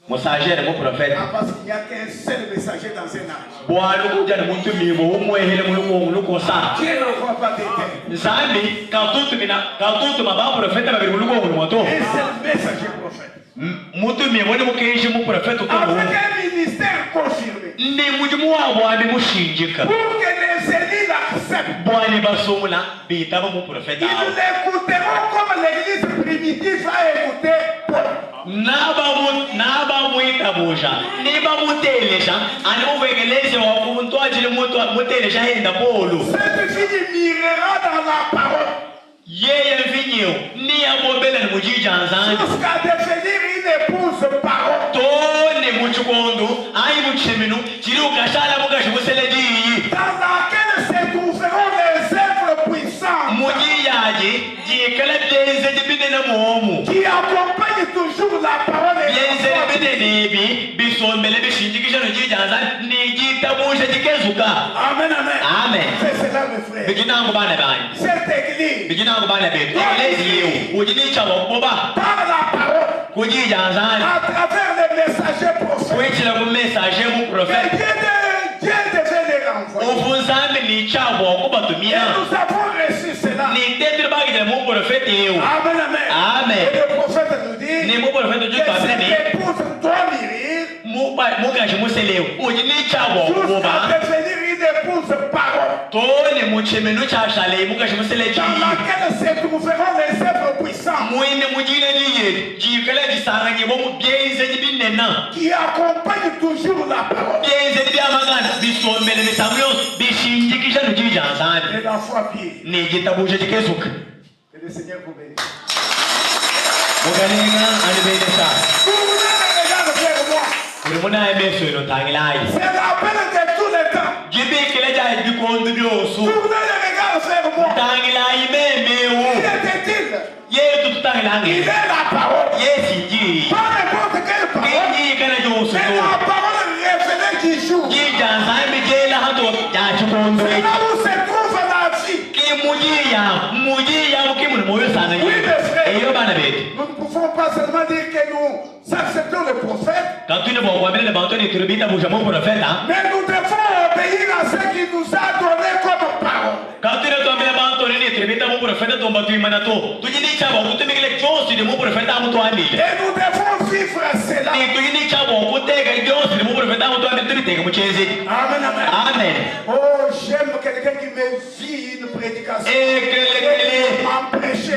mosagere mo prophète Ah, parce qu'il n'y a qu'un seul messager dans un âge. bwalo kujana mutumimo umwehele mulukosa Dieu n'envoie pas d'éternel. nzambi katutu maba prophète babiri mulukomoto Un seul messager prophète. mutumimo ni mukeshi mu prophète Avec utumu un ministère confirmé. ni mujimu wa bwani mushinjika Pour que les élus l'acceptent. bwani basomula bitaba mu prophète Ils awo l'écouteront comme l'église primitive a écouté Paul. nabamuitabusha nibamutelesha ani uvekeleze wakumuntu ajile mutelesha henda polo Cette fille mirera dans la parole. yeye mvinyo ni abobela ni mujijanzani Jusqu'à devenir une épouse parole. tone muchikondo ayi mucheminu chiri ukashala mukashi muselejiyi Dans laquelle se trouveront les œuvres puissantes. mujiyaji jikala byenze jibinene muomu Qui accompagnent toujours la parole et byenze la foi. binenebi bisombele bishinjikisha nojijanzani nijitabusha jikezuka Amen, amen. amen C'est cela, mes frères. biginangu bana banyi Cette église, biginangu bana betu ekelezi yewu ujinichaba kuboba par la parole, kujijanzani à travers les messagers prophètes, kwechila kumesaje mu mais prophète Dieu devait les renvoyer. ubunzambi nichabo Et kubatumia nous avons reçu cela. nitendele bagire mu prophète yewu Amen, amen. Amen. Et le prophète nous dit ni mu prophète que ujutwabile ni cette épouse doit mûrir mugashi muselewu ujinichabo kuboba jusqu'à devenir une épouse parole. tone muchemenu chashale mugashi museleji Dans laquelle se trouveront les œuvres puissantes mwine mujile liye jikala jisanganye bo mubyenze jibinena qui accompagnent toujours la parole. byenze byamagana bisombele bisamyo bishinjikisha nojijanzani Et la foi pied. nijitabusha jikezuka Que le Seigneur vous bénisse. mugalenga anibelesa Tournez les regards vers moi. uri munaye meso ino tangilayi C'est l'appel de tous les temps. jibikile jayi bikondo byosu Tournez les regards vers moi. tangilayi memewu Qui était-il? yetu Il tutangilange est la parole. yesinjiri Pas n'importe quelle parole. kinjikana C'est josuto la parole révélée qui joue. jijanzambi jela hato jachikondo C'est là où se trouve la vie. mujiya mukimuni moyo sana Oui, mes frères. eyo bana betu Nous ne pouvons pas seulement dire que nous acceptons le prophète, katune bokwabele bantoni turubita busha mu profeta mais nous devons obéir à ce qu'il nous a donné comme parole. katune twambele bantoni ni turubita mu profeta tomba tuimana to tujini chaba kutumikile chosi ni mu profeta mutwandile Et nous devons vivre cela. Amen, amen. Amen. Oh, j'aime quelqu'un qui me vit une prédication. M'empêcher.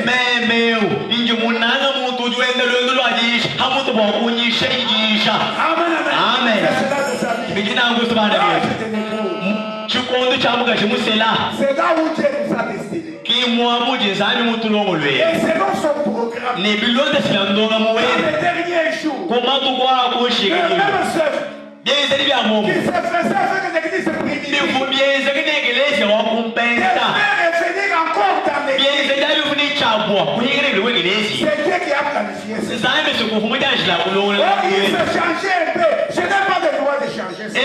Amen, amen. Amen. C'est cela de sa vie. C'est là où Dieu nous a destinés. Et selon son programme, dans les derniers jours, le même chef qui se faisait avec l'église primitive, espère venir encore dans l'église. C'est Dieu qui a planifié ça. Oh, il s'est changé un peu. Je n'ai pas le droit de changer ça.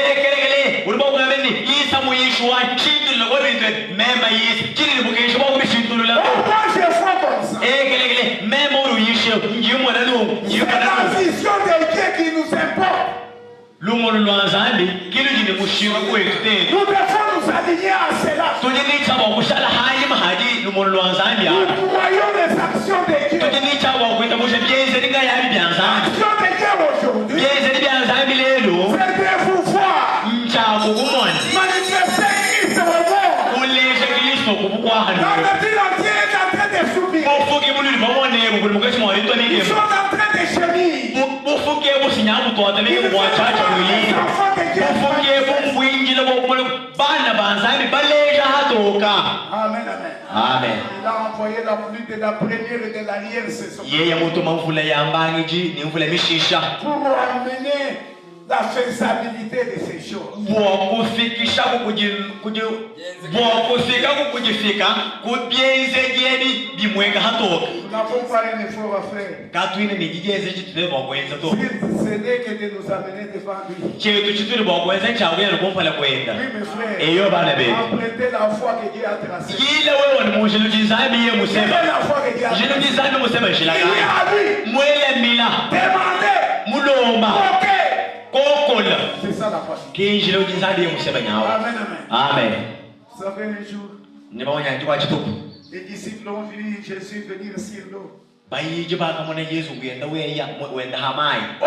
Oh, moi je vois comme ça. C'est la vision de Dieu qui nous importe. Nous devons nous aligner à cela. Nous voyons les actions de Dieu. L'action de Dieu aujourd'hui, c'est de vous voir manifester Christ au monde. Dans le monde entier est en train de subir. Ils sont en train de gémir. Amen, amen. Amen. Il a envoyé la pluie de la première et de l'arrière-saison pour amener la faisabilité de ces choses. Nous n'avons pas un effort à faire. Si ce n'est que de nous amener devant lui. Oui, mes frères, empruntez la foi que Dieu a tracée. Quelle est la foi que Dieu a tracée? Il est à lui. Demandez. C'est ça la foi. Amen, amen. Amen. Vous savez, un jour, les disciples ont vu Jésus venir sur l'eau. Oh,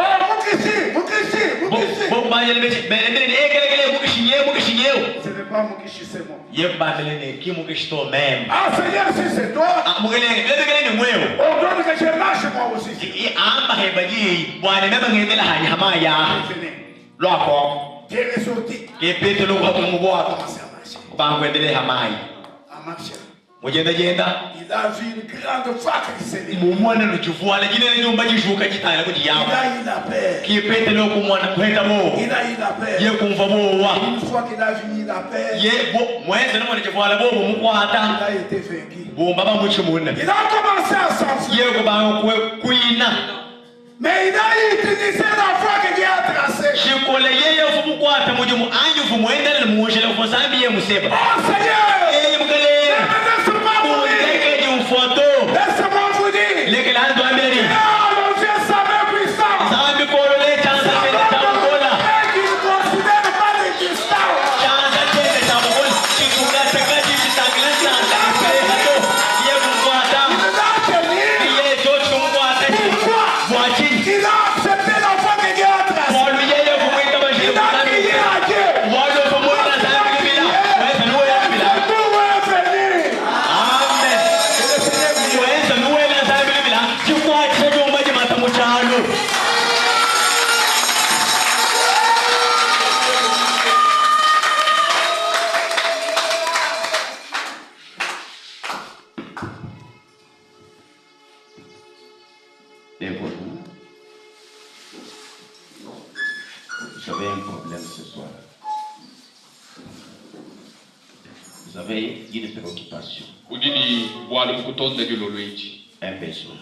ce n'est pas Mukishi, c'est moi. Ah, Seigneur, si c'est toi, ordonne que je lâche moi aussi. Tu es ressorti. Commencez à marcher. Il a vu une grande vague qui s'est levée. Il a eu la paix. Il a eu la paix. Une fois qu'il a vu la paix, il a été vaincu. Il a commencé à s'enfuir. Mais il a utilisé la foi que Dieu a tracée. Oh Seigneur, laissez-moi vous dire, mon Dieu, sa main puissante, sa main qui ne considère pas l'existence. Il a accepté la foi que Dieu a tracée. Il a crié à Dieu. J'avais un problème ce soir. Vous avez une préoccupation, un besoin.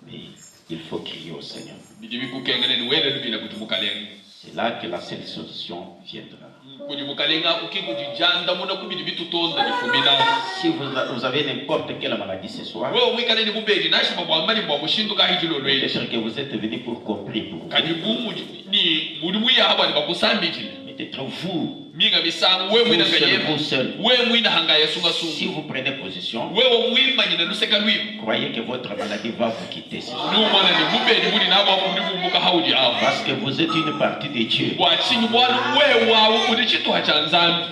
Mais il faut crier au Seigneur. C'est là que la seule solution viendra. Si vous avez n'importe quelle maladie ce soir, peut-être que vous êtes venu pour compris pour vous. Mais peut-être vous, vous seul. Si vous prenez position, croyez que votre maladie va vous quitter. Parce que vous êtes une partie de Dieu.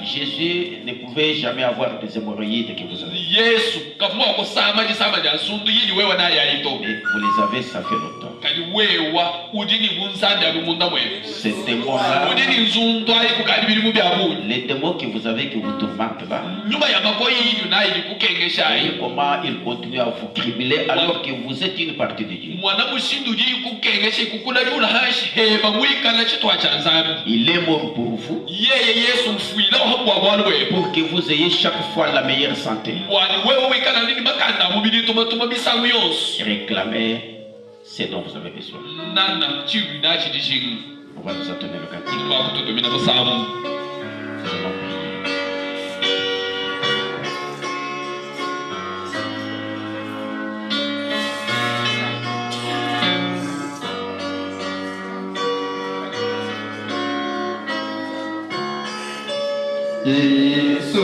Jésus ne pouvait jamais avoir des hémorroïdes que vous avez. Et vous les avez, ça fait longtemps. Ces démons-là, les démons que vous avez qui vous tourmentent là, et comment ils continuent à vous criminaliser alors que vous êtes une partie de Dieu. Il est mort pour vous, pour que vous ayez chaque fois la meilleure santé. Réclamez ce dont vous avez besoin. On va nous attendre le cantique. Nous allons prier. Yesu